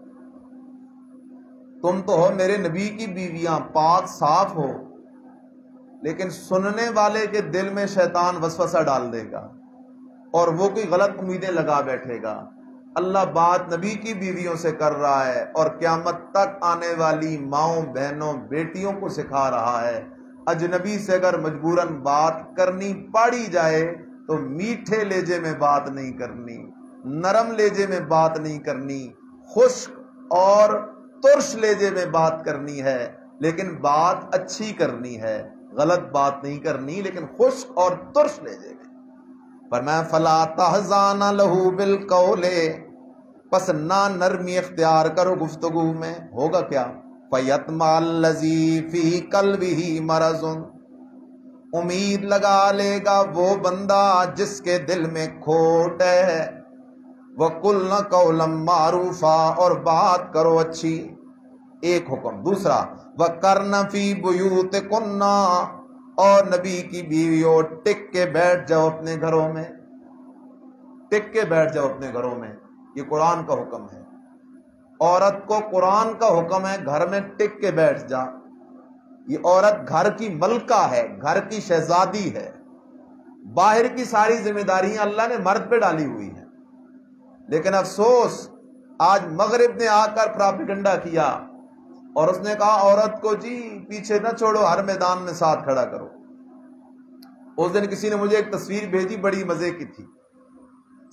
تم تو ہو میرے نبی کی بیویاں، پاک صاف ہو، لیکن سننے والے کے دل میں شیطان وسوسہ ڈال دے گا اور وہ کوئی غلط امیدیں لگا بیٹھے گا. اللہ بات نبی کی بیویوں سے کر رہا ہے اور قیامت تک آنے والی ماؤں، بہنوں، بیٹیوں کو سکھا رہا ہے. اجنبی سے اگر مجبوراً بات کرنی پڑی جائے تو میٹھے لہجے میں بات نہیں کرنی، نرم لہجے میں بات نہیں کرنی، خشک اور ترش لہجے میں بات کرنی ہے، لیکن بات اچھی کرنی ہے، غلط بات نہیں کرنی، لیکن خشک اور ترش لہجے میں. فرمایا فلا تحزان لہو بالقول، پس نہ نرمی اختیار کرو گفتگو میں. ہوگا کیا؟ فیطمع الذی فی قلبہ مرض، امید لگا لے گا وہ بندہ جس کے دل میں کھوٹ ہے. وَقُلْنَ قَوْلًا مَّعْرُوفًا، اور بات کرو اچھی. ایک حکم. دوسرا وَقَرْنَ فِي بُيُوتِكُنَّ، اور نبی کی بیویوں ٹک کے بیٹھ جاؤ اپنے گھروں میں، ٹک کے بیٹھ جاؤ اپنے گھروں میں، یہ قرآن کا حکم ہے۔ عورت کو قرآن کا حکم ہے گھر میں ٹک کے بیٹھ جا۔ یہ عورت گھر کی ملکہ ہے، گھر کی شہزادی ہے، باہر کی ساری ذمہ داریاں اللہ نے مرد پہ ڈالی ہوئی ہیں۔ لیکن افسوس آج مغرب نے آ کر پراپیگنڈا کیا اور اس نے کہا عورت کو جی پیچھے نہ چھوڑو، ہر میدان میں ساتھ کھڑا کرو۔ اس دن کسی نے مجھے ایک تصویر بھیجی، بڑی مزے کی تھی۔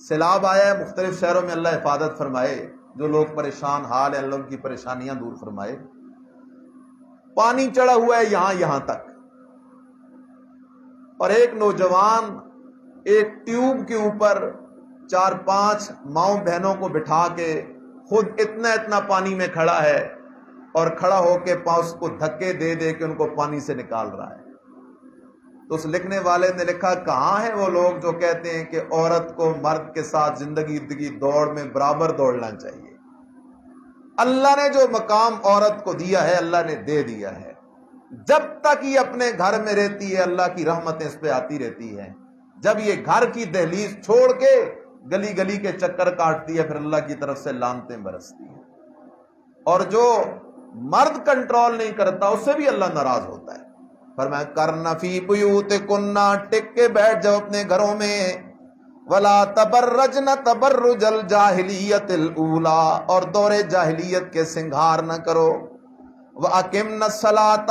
سیلاب آیا ہے مختلف شہروں میں، اللہ حفاظت فرمائے، جو لوگ پریشان حال ہیں اللہ ان کی پریشانیاں دور فرمائے۔ پانی چڑھا ہوا ہے یہاں تک، اور ایک نوجوان ایک ٹیوب کے اوپر 4-5 ماؤں بہنوں کو بٹھا کے خود اتنا پانی میں کھڑا ہے، اور کھڑا ہو کے پاؤں کو دھکے دے دے کے ان کو پانی سے نکال رہا ہے۔ تو اس لکھنے والے نے لکھا کہاں ہیں وہ لوگ جو کہتے ہیں کہ عورت کو مرد کے ساتھ زندگی دوڑ میں برابر دوڑنا چاہیے۔ اللہ نے جو مقام عورت کو دیا ہے اللہ نے دے دیا ہے۔ جب تک یہ اپنے گھر میں رہتی ہے اللہ کی رحمتیں اس پہ آتی رہتی ہیں، جب یہ گھر کی دہلیز چھوڑ کے گلی گلی کے چکر کاٹتی ہے پھر اللہ کی طرف سے لعنتیں برستی ہیں۔ اور جو مرد کنٹرول نہیں کرتا اس سے بھی اللہ ناراض ہوتا ہے۔ فرمایا کرنا فی بیوتکن، ٹک کے بیٹھ جاؤ اپنے گھروں میں، ولا تبرجن تبرج الجاہلیت الاولی، اور دور جاہلیت کے سنگھار نہ کرو، واقمنا الصلاۃ،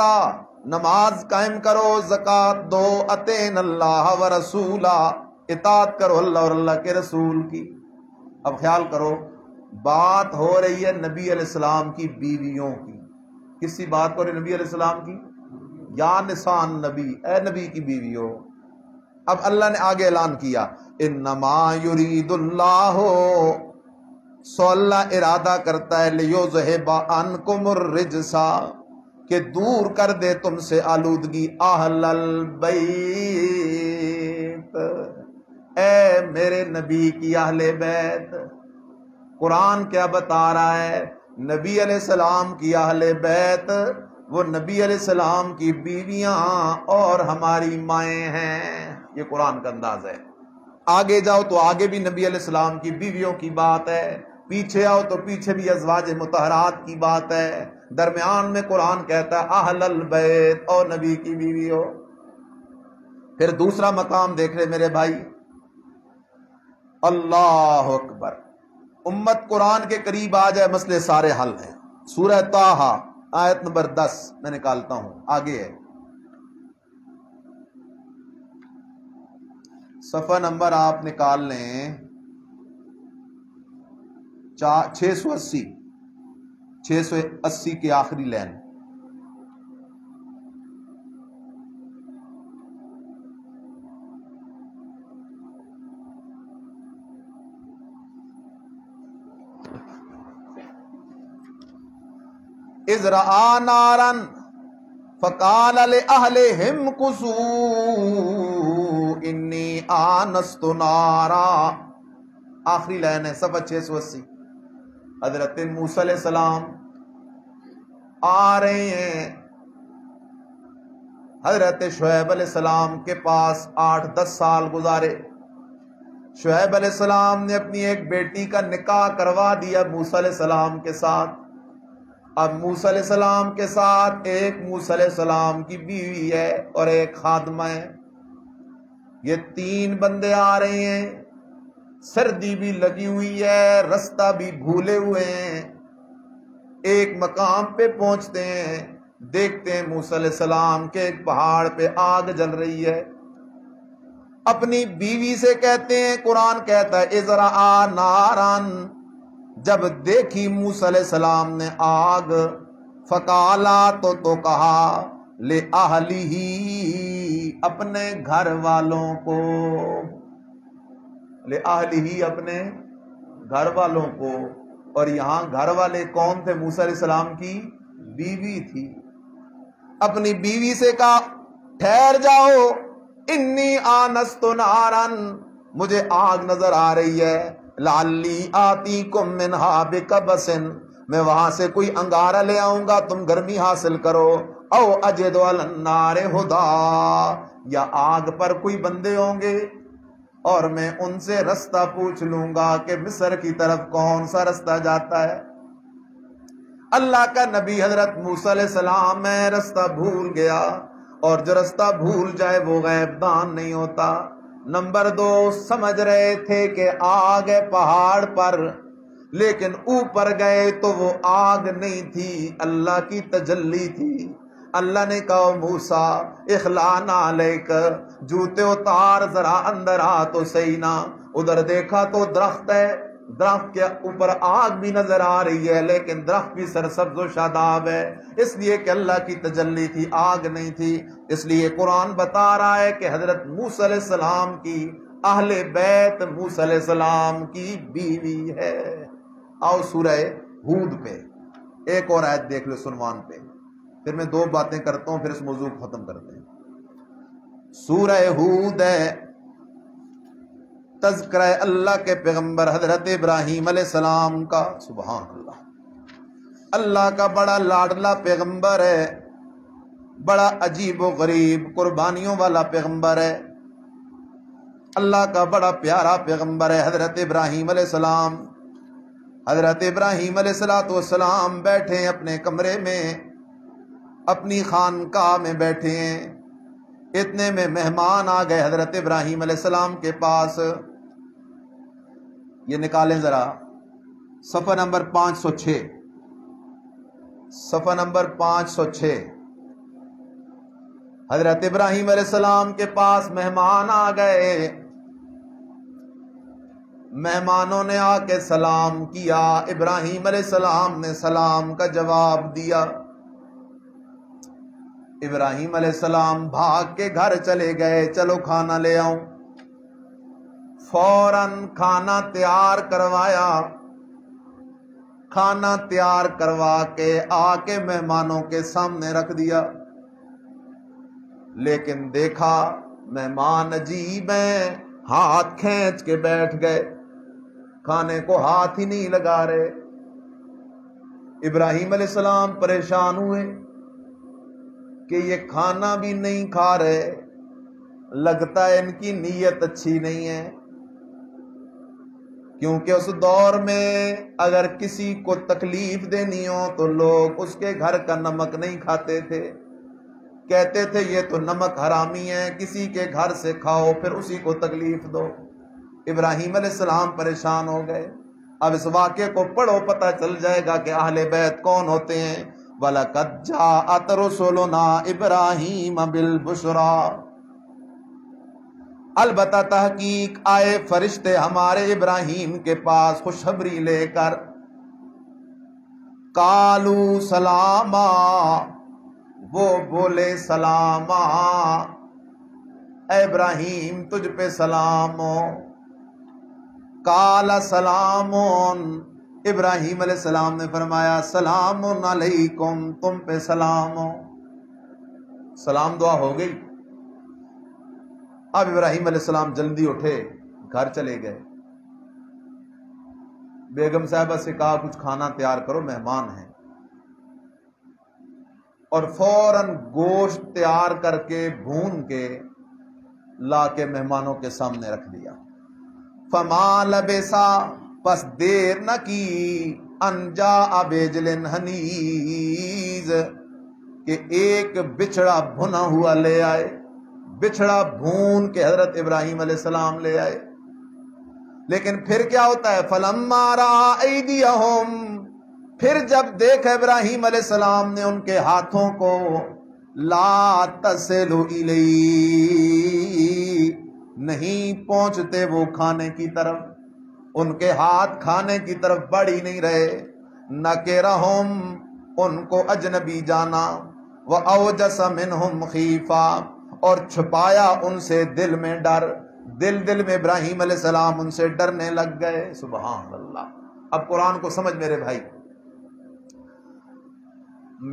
نماز قائم کرو، زکوٰۃ دو، اطیعن اللہ ورسولہ، اطاعت کرو اللہ اور اللہ کے رسول کی۔ اب خیال کرو بات ہو رہی ہے نبی علیہ السلام کی بیویوں کی، کس کی بات ہو رہی ہے؟ نبی علیہ السلام کی، یا نساء نبی، اے نبی کی بیویوں۔ اب اللہ نے آگے اعلان کیا انما یرید اللہ، سو اللہ ارادہ کرتا ہے لیذہب عنکم الرجس، کہ دور کر دے تم سے آلودگی، اہل البیت، اے میرے نبی کی اہل بیت۔ قرآن کیا بتا رہا ہے؟ نبی علیہ السلام کی اہل بیت وہ نبی علیہ السلام کی بیویاں اور ہماری مائیں ہیں، یہ قرآن کا انداز ہے۔ آگے جاؤ تو آگے بھی نبی علیہ السلام کی بیویوں کی بات ہے، پیچھے آؤ تو پیچھے بھی ازواج مطہرات کی بات ہے، درمیان میں قرآن کہتا ہے اہل البیت اور نبی کی بیویوں۔ پھر دوسرا مقام دیکھ لے میرے بھائی، اللہ اکبر، امت قرآن کے قریب آ جائے مسئلے سارے حل ہیں۔ سورہ طٰہٰ آیت نمبر 10 میں نکالتا ہوں، آگے ہے صفحہ نمبر آپ نکال لیں 680 کی آخری لائن۔ اذ رأى نارا فقال لأهلهم كثوا انی آنست نارا، آخری لائن ہے صفحہ 680۔ حضرت موسیٰ علیہ السلام آ رہے ہیں حضرت شعیب علیہ السلام کے پاس، 8-10 سال گزارے۔ شعیب علیہ السلام نے اپنی ایک بیٹی کا نکاح کروا دیا موسیٰ علیہ السلام کے ساتھ۔ اب موسیٰ علیہ السلام کے ساتھ ایک موسیٰ علیہ السلام کی بیوی ہے اور ایک خادمہ ہے، یہ 3 بندے آ رہے ہیں، سردی بھی لگی ہوئی ہے، رستہ بھی بھولے ہوئے ہیں۔ ایک مقام پہ پہنچتے ہیں، دیکھتے ہیں موسیٰ علیہ السلام کے ایک پہاڑ پہ آگ جل رہی ہے۔ اپنی بیوی سے کہتے ہیں، قرآن کہتا ہے اذ رأى نارا، جب دیکھی موسیٰ علیہ السلام نے آگ، فقالا تو کہا، لِأَهْلِهِ، اپنے گھر والوں کو، لِأَهْلِهِ اپنے گھر والوں کو، اور یہاں گھر والے کون تھے؟ موسیٰ علیہ السلام کی بیوی تھی۔ اپنی بیوی سے کہا ٹھہر جاؤ، انی آنست نارا، مجھے آگ نظر آ رہی ہے، لعلی آتیکم منہا بقبس، میں وہاں سے کوئی انگارہ لے آؤں گا، تم گرمی حاصل کرو، او اجد علی النار ہدا، یا آگ پر کوئی بندے ہوں گے اور میں ان سے رستہ پوچھ لوں گا کہ مصر کی طرف کون سا رستہ جاتا ہے۔ اللہ کا نبی حضرت موسیٰ علیہ السلام میں رستہ بھول گیا، اور جو رستہ بھول جائے وہ غیب دان نہیں ہوتا۔ نمبر 2، سمجھ رہے تھے کہ آگ ہے پہاڑ پر، لیکن اوپر گئے تو وہ آگ نہیں تھی، اللہ کی تجلی تھی۔ اللہ نے کہا موسیٰ اخلانا علیک، جوتے اتار ذرا اندر آ تو صحیح نا۔ ادھر دیکھا تو درخت ہے، درخت کے اوپر آگ بھی نظر آ رہی ہے، لیکن درخت بھی سرسبز و شاداب ہے، اس لیے کہ اللہ کی تجلی تھی، آگ نہیں تھی۔ اس لیے قرآن بتا رہا ہے کہ حضرت موسیٰ علیہ السلام کی اہل بیت موسیٰ علیہ السلام کی بیوی ہے۔ آؤ سورہ ہود پہ ایک اور آیت دیکھ لو عنوان پہ، پھر میں 2 باتیں کرتا ہوں، پھر اس موضوع کو ختم کرتے ہیں۔ سورہ ہود ہے تذکرہ اللہ کے پیغمبر حضرت ابراہیم علیہ السلام کا۔ سبحان اللہ، اللہ کا بڑا لاڈلا پیغمبر ہے، بڑا عجیب و غریب قربانیوں والا پیغمبر ہے، اللہ کا بڑا پیارا پیغمبر ہے حضرت ابراہیم علیہ السلام۔ حضرت ابراہیم علیہ السلام بیٹھے ہیں اپنے کمرے میں، اپنی خانقاہ میں بیٹھے ہیں، اتنے میں مہمان آ گئے حضرت ابراہیم علیہ السلام کے پاس۔ یہ نکالیں ذرا صفحہ نمبر 506، صفحہ نمبر 506۔ حضرت ابراہیم علیہ السلام کے پاس مہمان آ گئے، مہمانوں نے آ کے سلام کیا، ابراہیم علیہ السلام نے سلام کا جواب دیا۔ ابراہیم علیہ السلام بھاگ کے گھر چلے گئے، چلو کھانا لے آؤں۔ فوراً کھانا تیار کروایا، کھانا تیار کروا کے آ کے مہمانوں کے سامنے رکھ دیا، لیکن دیکھا مہمان عجیب ہیں، ہاتھ کھینچ کے بیٹھ گئے، کھانے کو ہاتھ ہی نہیں لگا رہے۔ ابراہیم علیہ السلام پریشان ہوئے کہ یہ کھانا بھی نہیں کھا رہے، لگتا ہے ان کی نیت اچھی نہیں ہے، کیونکہ اس دور میں اگر کسی کو تکلیف دینی ہو تو لوگ اس کے گھر کا نمک نہیں کھاتے تھے، کہتے تھے یہ تو نمک حرامی ہے، کسی کے گھر سے کھاؤ پھر اسی کو تکلیف دو۔ ابراہیم علیہ السلام پریشان ہو گئے۔ اب اس واقعے کو پڑھو، پتہ چل جائے گا کہ اہل بیت کون ہوتے ہیں۔ وَلَقَدْ جَاءَتْ رُسُلُنَا إِبْرَاهِيمَ بِالْبُشْرَى، البتہ تحقیق آئے فرشتے ہمارے ابراہیم کے پاس خوشخبری لے کر۔ قَالُوا سَلَامًا، وہ بولے سلاما، اے ابراہیم تجھ پہ سلام ہو۔ قَالَ سَلَامٌ، ابراہیم علیہ السلام نے فرمایا سلام علیکم، تم پہ سلام ہو۔ سلام دعا ہو گئی۔ اب ابراہیم علیہ السلام جلدی اٹھے، گھر چلے گئے، بیگم صاحبہ سے کہا کچھ کھانا تیار کرو، مہمان ہیں، اور فوراً گوشت تیار کر کے بھون کے لا کے مہمانوں کے سامنے رکھ دیا۔ فما لبسا، پس دیر نہ کی، ان جاء بعجل حنیذ، کہ ایک بچڑا بھنا ہوا لے آئے، بچڑا بھون کے حضرت ابراہیم علیہ السلام لے آئے۔ لیکن پھر کیا ہوتا ہے؟ فلما رأى أيديهم، پھر جب دیکھا ابراہیم علیہ السلام نے ان کے ہاتھوں کو، لا تصل الیہ، نہیں پہنچتے وہ کھانے کی طرف، ان کے ہاتھ کھانے کی طرف بڑھ ہی نہیں رہے، نکرہم، ان کو اجنبی جانا، وأوجس منہم خیفہ، اور چھپایا ان سے دل میں ڈر، دل میں ابراہیم علیہ السلام ان سے ڈرنے لگ گئے۔ سبحان اللہ۔ اب قرآن کو سمجھ میرے بھائی،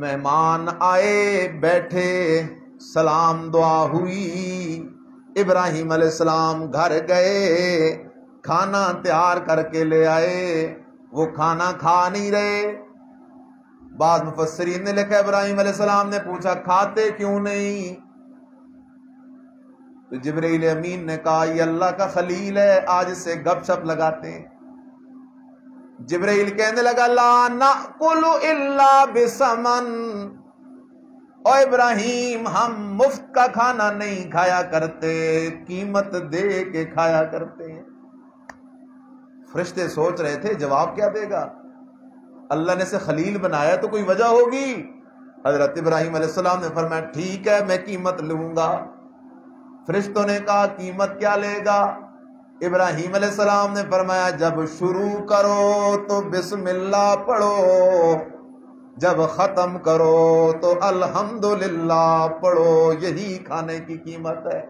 مہمان آئے، بیٹھے، سلام دعا ہوئی، ابراہیم علیہ السلام گھر گئے، کھانا تیار کر کے لے آئے، وہ کھانا کھا نہیں رہے، بعض مفسرین نے لکھا ابراہیم علیہ السلام نے پوچھا کھاتے کیوں نہیں؟ تو جبرائیل امین نے کہا یہ اللہ کا خلیل ہے، آج سے گپ شپ لگاتے ہیں۔ جبرائیل کہنے لگا لا نأکل الا بثمن، او ابراہیم ہم مفت کا کھانا نہیں کھایا کرتے، قیمت دے کے کھایا کرتے ہیں۔ فرشتے سوچ رہے تھے جواب کیا دے گا، اللہ نے اسے خلیل بنایا تو کوئی وجہ ہوگی۔ حضرت ابراہیم علیہ السلام نے فرمایا ٹھیک ہے میں قیمت لوں گا۔ فرشتوں نے کہا قیمت کیا لے گا؟ ابراہیم علیہ السلام نے فرمایا جب شروع کرو تو بسم اللہ پڑھو، جب ختم کرو تو الحمدللہ پڑھو، یہی کھانے کی قیمت ہے۔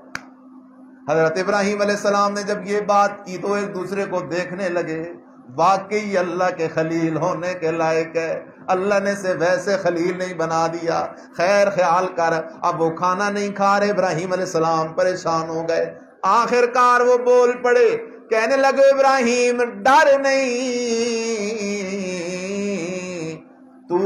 حضرت ابراہیم علیہ السلام نے جب یہ بات کی تو ایک دوسرے کو دیکھنے لگے، واقعی اللہ کے خلیل ہونے کے لائق ہے، اللہ نے اسے ویسے خلیل نہیں بنا دیا۔ خیر خیال کر، اب وہ کھانا نہیں کھا رہے، ابراہیم علیہ السلام پریشان ہو گئے۔ آخر کار وہ بول پڑے، کہنے لگے ابراہیم ڈر نہیں، تو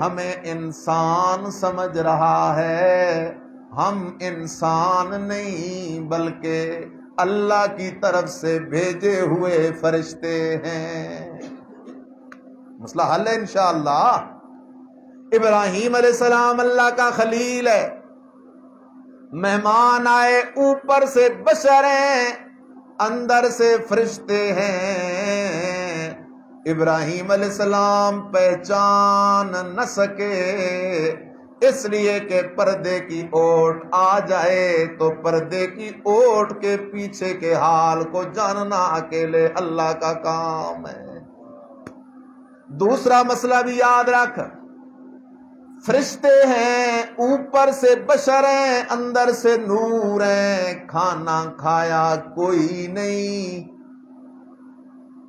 ہمیں انسان سمجھ رہا ہے، ہم انسان نہیں بلکہ اللہ کی طرف سے بھیجے ہوئے فرشتے ہیں۔ مسئلہ حل ہے انشاءاللہ۔ ابراہیم علیہ السلام اللہ کا خلیل ہے، مہمان آئے، اوپر سے بشر ہیں، اندر سے فرشتے ہیں۔ ابراہیم علیہ السلام پہچان نہ سکے، اس لیے کہ پردے کی اوٹ آ جائے تو پردے کی اوٹ کے پیچھے کے حال کو جاننا اکیلے اللہ کا کام ہے۔ دوسرا مسئلہ بھی یاد رکھ، فرشتے ہیں، اوپر سے بشر ہیں، اندر سے نور ہیں، کھانا کھایا کوئی نہیں۔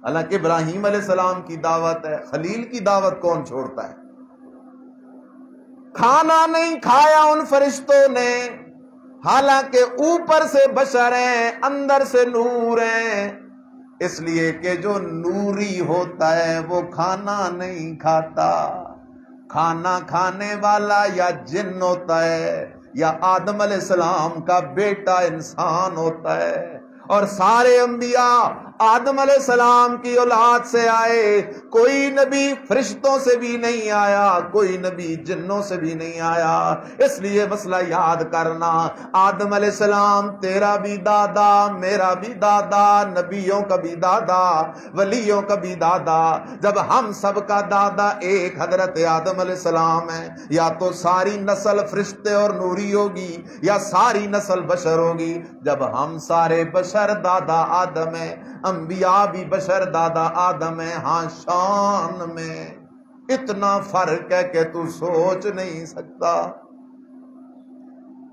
حالانکہ ابراہیم علیہ السلام کی دعوت ہے، خلیل کی دعوت کون چھوڑتا ہے؟ کھانا نہیں کھایا ان فرشتوں نے، حالانکہ اوپر سے بشر ہیں، اندر سے نور ہیں، اس لیے کہ جو نوری ہوتا ہے وہ کھانا نہیں کھاتا۔ کھانا کھانے والا یا جن ہوتا ہے یا آدم علیہ السلام کا بیٹا انسان ہوتا ہے، اور سارے انبیاء آدم علیہ السلام کی اولاد سے آئے، کوئی نبی فرشتوں سے بھی نہیں آیا، کوئی نبی جنوں سے بھی نہیں آیا۔ اس لیے مسئلہ یاد کرنا، آدم علیہ السلام تیرا بھی دادا، میرا بھی دادا، نبیوں کا بھی دادا، ولیوں کا بھی دادا۔ جب ہم سب کا دادا ایک حضرت آدم علیہ السلام ہے، یا تو ساری نسل فرشتے اور نوری ہوگی یا ساری نسل بشر ہوگی۔ جب ہم سارے بشر دادا آدم ہیں، انبیاء بھی بشر دادا آدم ہیں، ہاں شان میں اتنا فرق ہے کہ تو سوچ نہیں سکتا۔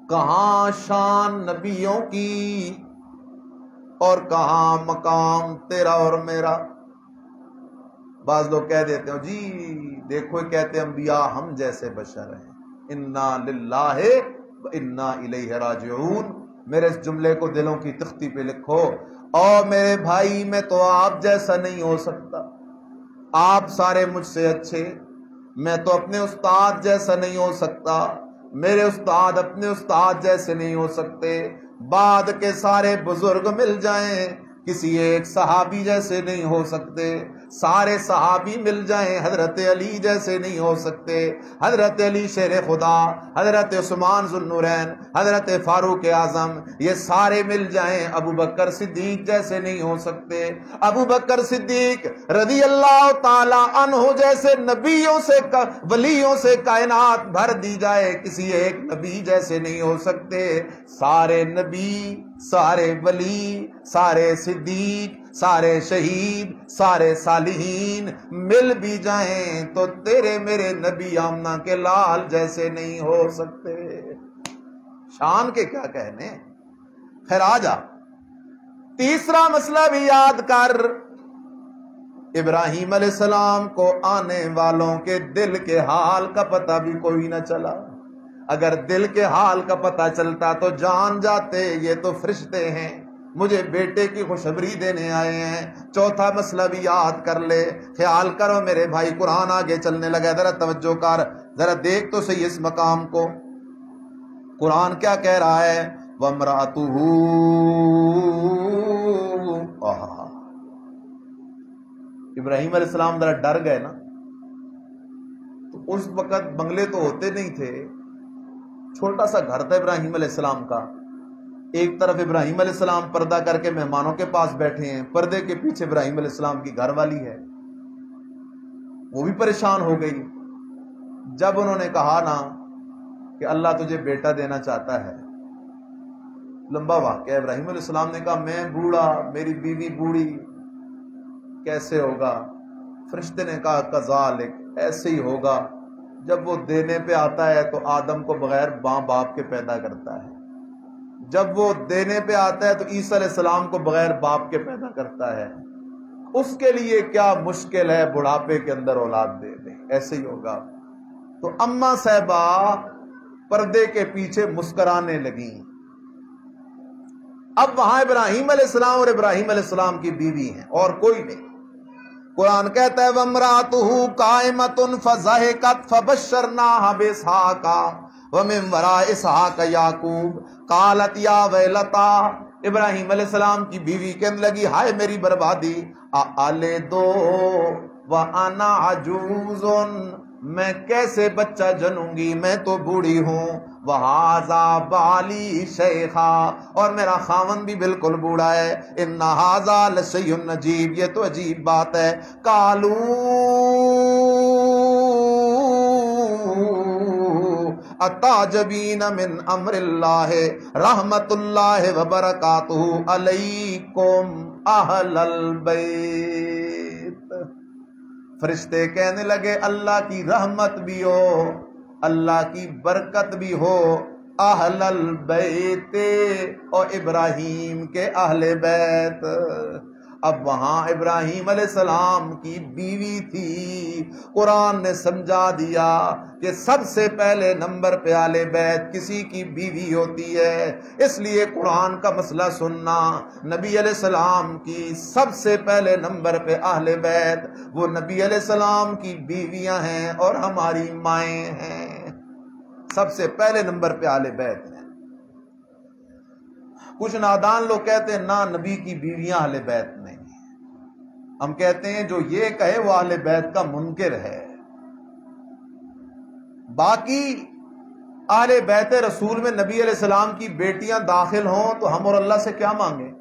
کہاں شان نبیوں کی اور کہاں مقام تیرا اور میرا۔ بعض لوگ کہہ دیتے ہیں جی دیکھو، کہتے ہیں انبیاء ہم جیسے بشر ہیں، انا للہ و انا الیہ راجعون۔ میرے اس جملے کو دلوں کی تختی پہ لکھو، اور میرے بھائی میں تو آپ جیسا نہیں ہو سکتا، آپ سارے مجھ سے اچھے، میں تو اپنے استاد جیسا نہیں ہو سکتا، میرے استاد اپنے استاد جیسے نہیں ہو سکتے، بعد کے سارے بزرگ مل جائیں کسی ایک صحابی جیسے نہیں ہو سکتے، سارے صحابی مل جائیں حضرت علی جیسے نہیں ہو سکتے، حضرت علی شیر خدا، حضرت عثمان ذو النورین، حضرت فاروق اعظم، یہ سارے مل جائیں ابو بکر صدیق جیسے نہیں ہو سکتے، ابو بکر صدیق رضی اللہ تعالی عنہ جیسے نبیوں سے ولیوں سے کائنات بھر دی جائے کسی ایک نبی جیسے نہیں ہو سکتے۔ سارے نبی، سارے ولی، سارے صدیق، سارے شہید، سارے صالحین مل بھی جائیں تو تیرے میرے نبی آمنہ کے لال جیسے نہیں ہو سکتے۔ شان کے کیا کہنے۔ خیر آ جا، تیسرا مسئلہ بھی یاد کر، ابراہیم علیہ السلام کو آنے والوں کے دل کے حال کا پتہ بھی کوئی نہ چلا۔ اگر دل کے حال کا پتہ چلتا تو جان جاتے یہ تو فرشتے ہیں، مجھے بیٹے کی خوشخبری دینے آئے ہیں۔ چوتھا مسئلہ بھی یاد کر لے، خیال کرو میرے بھائی، قرآن آگے چلنے لگا، ذرا توجہ کر، ذرا دیکھ تو صحیح اس مقام کو۔ قرآن کیا کہہ رہا ہے؟ وَامْرَأَتُهُ، ابراہیم علیہ السلام ذرا ڈر گئے نا، تو اس وقت بنگلے تو ہوتے نہیں تھے، چھوٹا سا گھر تھا ابراہیم علیہ السلام کا، ایک طرف ابراہیم علیہ السلام پردہ کر کے مہمانوں کے پاس بیٹھے ہیں، پردے کے پیچھے ابراہیم علیہ السلام کی گھر والی ہے، وہ بھی پریشان ہو گئی۔ جب انہوں نے کہا نا کہ اللہ تجھے بیٹا دینا چاہتا ہے، لمبا واقعہ، ابراہیم علیہ السلام نے کہا میں بوڑھا، میری بیوی بوڑھی، کیسے ہوگا؟ فرشتے نے کہا کذالک، ایسے ہی ہوگا، جب وہ دینے پہ آتا ہے تو آدم کو بغیر ماں باپ کے پیدا کرتا ہے، جب وہ دینے پہ آتا ہے تو عیسیٰ علیہ السلام کو بغیر باپ کے پیدا کرتا ہے، اس کے لیے کیا مشکل ہے بڑھاپے کے اندر اولاد دے دے، ایسے ہی ہوگا۔ تو اماں صاحبہ پردے کے پیچھے مسکرانے لگیں۔ اب وہاں ابراہیم علیہ السلام اور ابراہیم علیہ السلام کی بیوی ہیں اور کوئی نہیں۔ قرآن کہتا ہے وَامْرَأَتُهُ قَائِمَةٌ فَضَحِكَتْ فَبَشَّرْنَاهَا بِإِسْحَاقَ وَمِن وَرَاءِ إِسْحَاقَ يَعْقُوبَ قَالَتْ يَا وَيْلَتَا، ابراہیم علیہ السلام کی بیوی کہنے لگی ہائے میری بربادی، أَأَلِدُ وَأَنَا عَجُوزٌ، میں کیسے بچہ جنوں گی، میں تو بوڑھی ہوں، وَهَذَا بَالِي شَيْخًا، اور میرا خاوند بھی بالکل بوڑھا ہے، إِنَّ هَذَا لَشَيْءٌ عَجِیب، یہ تو عجیب بات ہے۔ قَالُوا أَتَعْجَبِينَ مِنْ أَمْرِ اللَّهِ رَحْمَتُ اللَّهِ وَبَرَكَاتُهُ عَلَيْكُمْ أَهْلَ الْبَيْتِ، فرشتے کہنے لگے اللہ کی رحمت بھی ہو، اللہ کی برکت بھی ہو اہل البیت، اور ابراہیم کے اہل بیت۔ اب وہاں ابراہیم علیہ السلام کی بیوی تھی، قرآن نے سمجھا دیا کہ سب سے پہلے نمبر پہ اہل بیت کسی کی بیوی ہوتی ہے، اس لیے قرآن کا مسئلہ سننا، نبی علیہ السلام کی سب سے پہلے نمبر پہ اہل بیت وہ نبی علیہ السلام کی بیویاں ہیں اور ہماری مائیں ہیں، سب سے پہلے نمبر پہ اہل بیت ہیں۔ کچھ نادان لوگ کہتے ہیں نہ نبی کی بیویاں اہل بیت نہیں، ہم کہتے ہیں جو یہ کہے وہ اہل بیت کا منکر ہے۔ باقی اہل بیت رسول میں نبی علیہ السلام کی بیٹیاں داخل ہوں تو ہم اور اللہ سے کیا مانگیں؟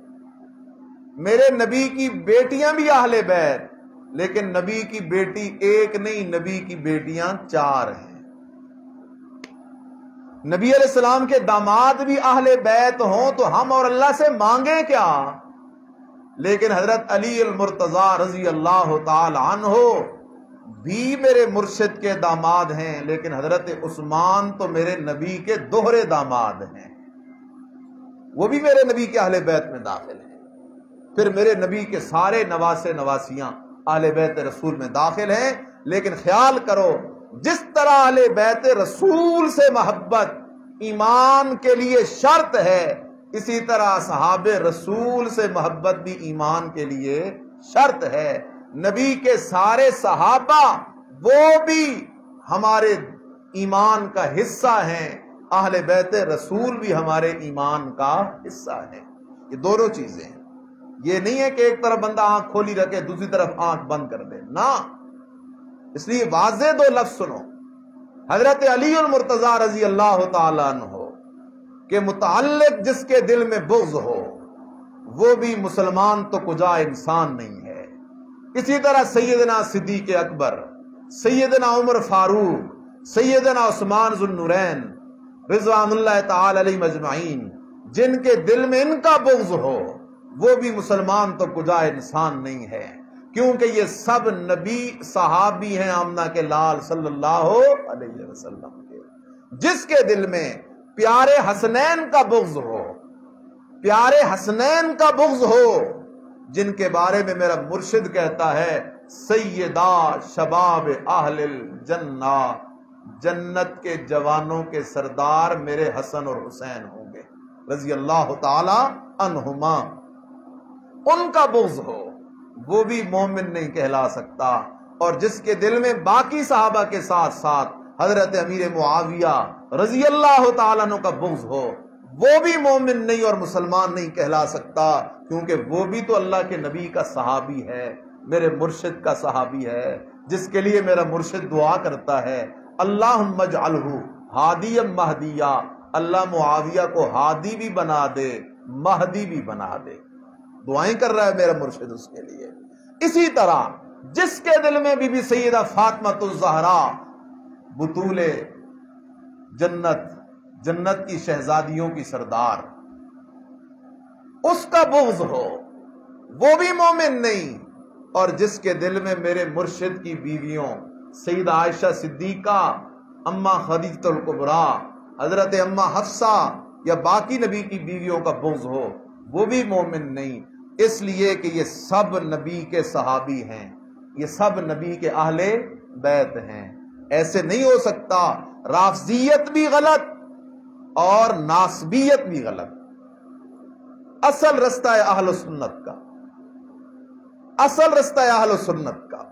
میرے نبی کی بیٹیاں بھی اہل بیت، لیکن نبی کی بیٹی ایک نہیں، نبی کی بیٹیاں 4 ہیں۔ نبی علیہ السلام کے داماد بھی اہل بیت ہوں تو ہم اور اللہ سے مانگیں کیا؟ لیکن حضرت علی المرتضی رضی اللہ تعالی عنہ بھی میرے مرشد کے داماد ہیں، لیکن حضرت عثمان تو میرے نبی کے دوہرے داماد ہیں، وہ بھی میرے نبی کے اہل بیت میں داخل ہیں۔ پھر میرے نبی کے سارے نواسے نواسیاں اہل بیت رسول میں داخل ہیں، لیکن خیال کرو جس طرح اہل بیت رسول سے محبت ایمان کے لیے شرط ہے، اسی طرح صحاب رسول سے محبت بھی ایمان کے لیے شرط ہے۔ نبی کے سارے صحابہ وہ بھی ہمارے ایمان کا حصہ ہیں، اہل بیت رسول بھی ہمارے ایمان کا حصہ ہے۔ یہ دونوں چیزیں ہیں، یہ نہیں ہے کہ ایک طرف بندہ آنکھ کھولی رکھے دوسری طرف آنکھ بند کر دے، نہ، اس لیے واضح 2 لفظ سنو، حضرت علی المرتضی رضی اللہ تعالیٰ عنہ کے متعلق جس کے دل میں بغض ہو وہ بھی مسلمان تو کجا انسان نہیں ہے۔ اسی طرح سیدنا صدیق اکبر، سیدنا عمر فاروق، سیدنا عثمان ذو النورین رضوان اللہ تعالی علیہم اجمعین، جن کے دل میں ان کا بغض ہو وہ بھی مسلمان تو کجا انسان نہیں ہے، کیونکہ یہ سب نبی صحابی ہیں آمنہ کے لال صلی اللہ علیہ وسلم کے۔ جس کے دل میں پیارے حسنین کا بغض ہو، پیارے حسنین کا بغض ہو، جن کے بارے میں میرا مرشد کہتا ہے سیدہ شباب اہل الجنہ، جنت کے جوانوں کے سردار میرے حسن اور حسین ہوں گے رضی اللہ تعالی عنہما۔ ان کا بغض ہو وہ بھی مومن نہیں کہلا سکتا، اور جس کے دل میں باقی صحابہ کے ساتھ ساتھ حضرت امیر معاویہ رضی اللہ تعالیٰ عنہ کا بغض ہو وہ بھی مومن نہیں اور مسلمان نہیں کہلا سکتا، کیونکہ وہ بھی تو اللہ کے نبی کا صحابی ہے، میرے مرشد کا صحابی ہے، جس کے لیے میرا مرشد دعا کرتا ہے اللہم اجعلہ ہادیا مہدیا، اللہ معاویہ کو ہادی بھی بنا دے مہدی بھی بنا دے، دعائیں کر رہا ہے میرا مرشد اس کے لیے۔ اسی طرح جس کے دل میں بی سیدہ فاطمہ الزہرا بطول جنت کی شہزادیوں کی سردار اس کا بغض ہو وہ بھی مومن نہیں، اور جس کے دل میں میرے مرشد کی بیویوں سیدہ عائشہ صدیقہ، اماں خدیجہ الکبریٰ، حضرت اماں حفصہ یا باقی نبی کی بیویوں کا بغض ہو وہ بھی مومن نہیں، اس لیے کہ یہ سب نبی کے صحابی ہیں، یہ سب نبی کے اہل بیت ہیں۔ ایسے نہیں ہو سکتا، رافضیت بھی غلط اور ناصبیت بھی غلط۔ اصل رستہ ہے اہل سنت کا، اصل رستہ ہے اہل سنت کا۔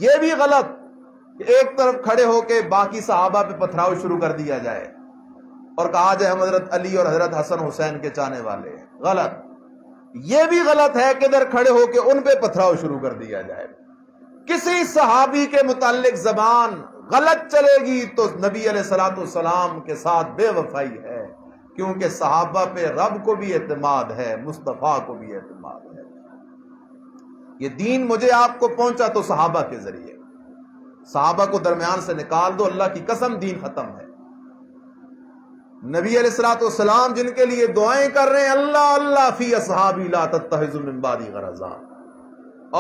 یہ بھی غلط کہ ایک طرف کھڑے ہو کے باقی صحابہ پہ پتھراؤ شروع کر دیا جائے اور کہا جائے ہم حضرت علی اور حضرت حسن حسین کے چاہنے والے ہیں، غلط۔ یہ بھی غلط ہے کہ ادھر کھڑے ہو کے ان پہ پتھراؤ شروع کر دیا جائے۔ کسی صحابی کے متعلق زبان غلط چلے گی تو نبی علیہ الصلوۃ والسلام کے ساتھ بے وفائی ہے، کیونکہ صحابہ پہ رب کو بھی اعتماد ہے، مصطفیٰ کو بھی اعتماد ہے۔ یہ دین مجھے آپ کو پہنچا تو صحابہ کے ذریعے، صحابہ کو درمیان سے نکال دو، اللہ کی قسم دین ختم ہے۔ نبی علیہ الصلوۃ والسلام جن کے لیے دعائیں کر رہے ہیں اللہ اللہ فی اصحابی لا تتخذوا من بعدی غرضا،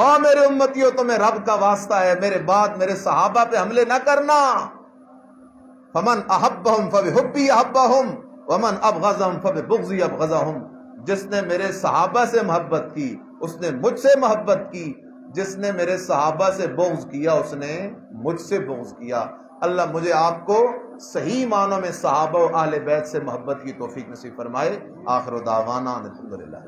اور میرے امتیوں تمہیں رب کا واسطہ ہے میرے بعد میرے صحابہ پہ حملے نہ کرنا۔ فمن احبہم فبحبی احبہم ومن ابغضہم فببغضی ابغضہم، جس نے میرے صحابہ سے محبت کی اس نے مجھ سے محبت کی، جس نے میرے صحابہ سے بغض کیا اس نے مجھ سے بغض کیا۔ اللہ مجھے آپ کو صحیح معنوں میں صحابہ و اہل بیت سے محبت کی توفیق نصیب فرمائے۔ آخر دعوانا الحمدللہ۔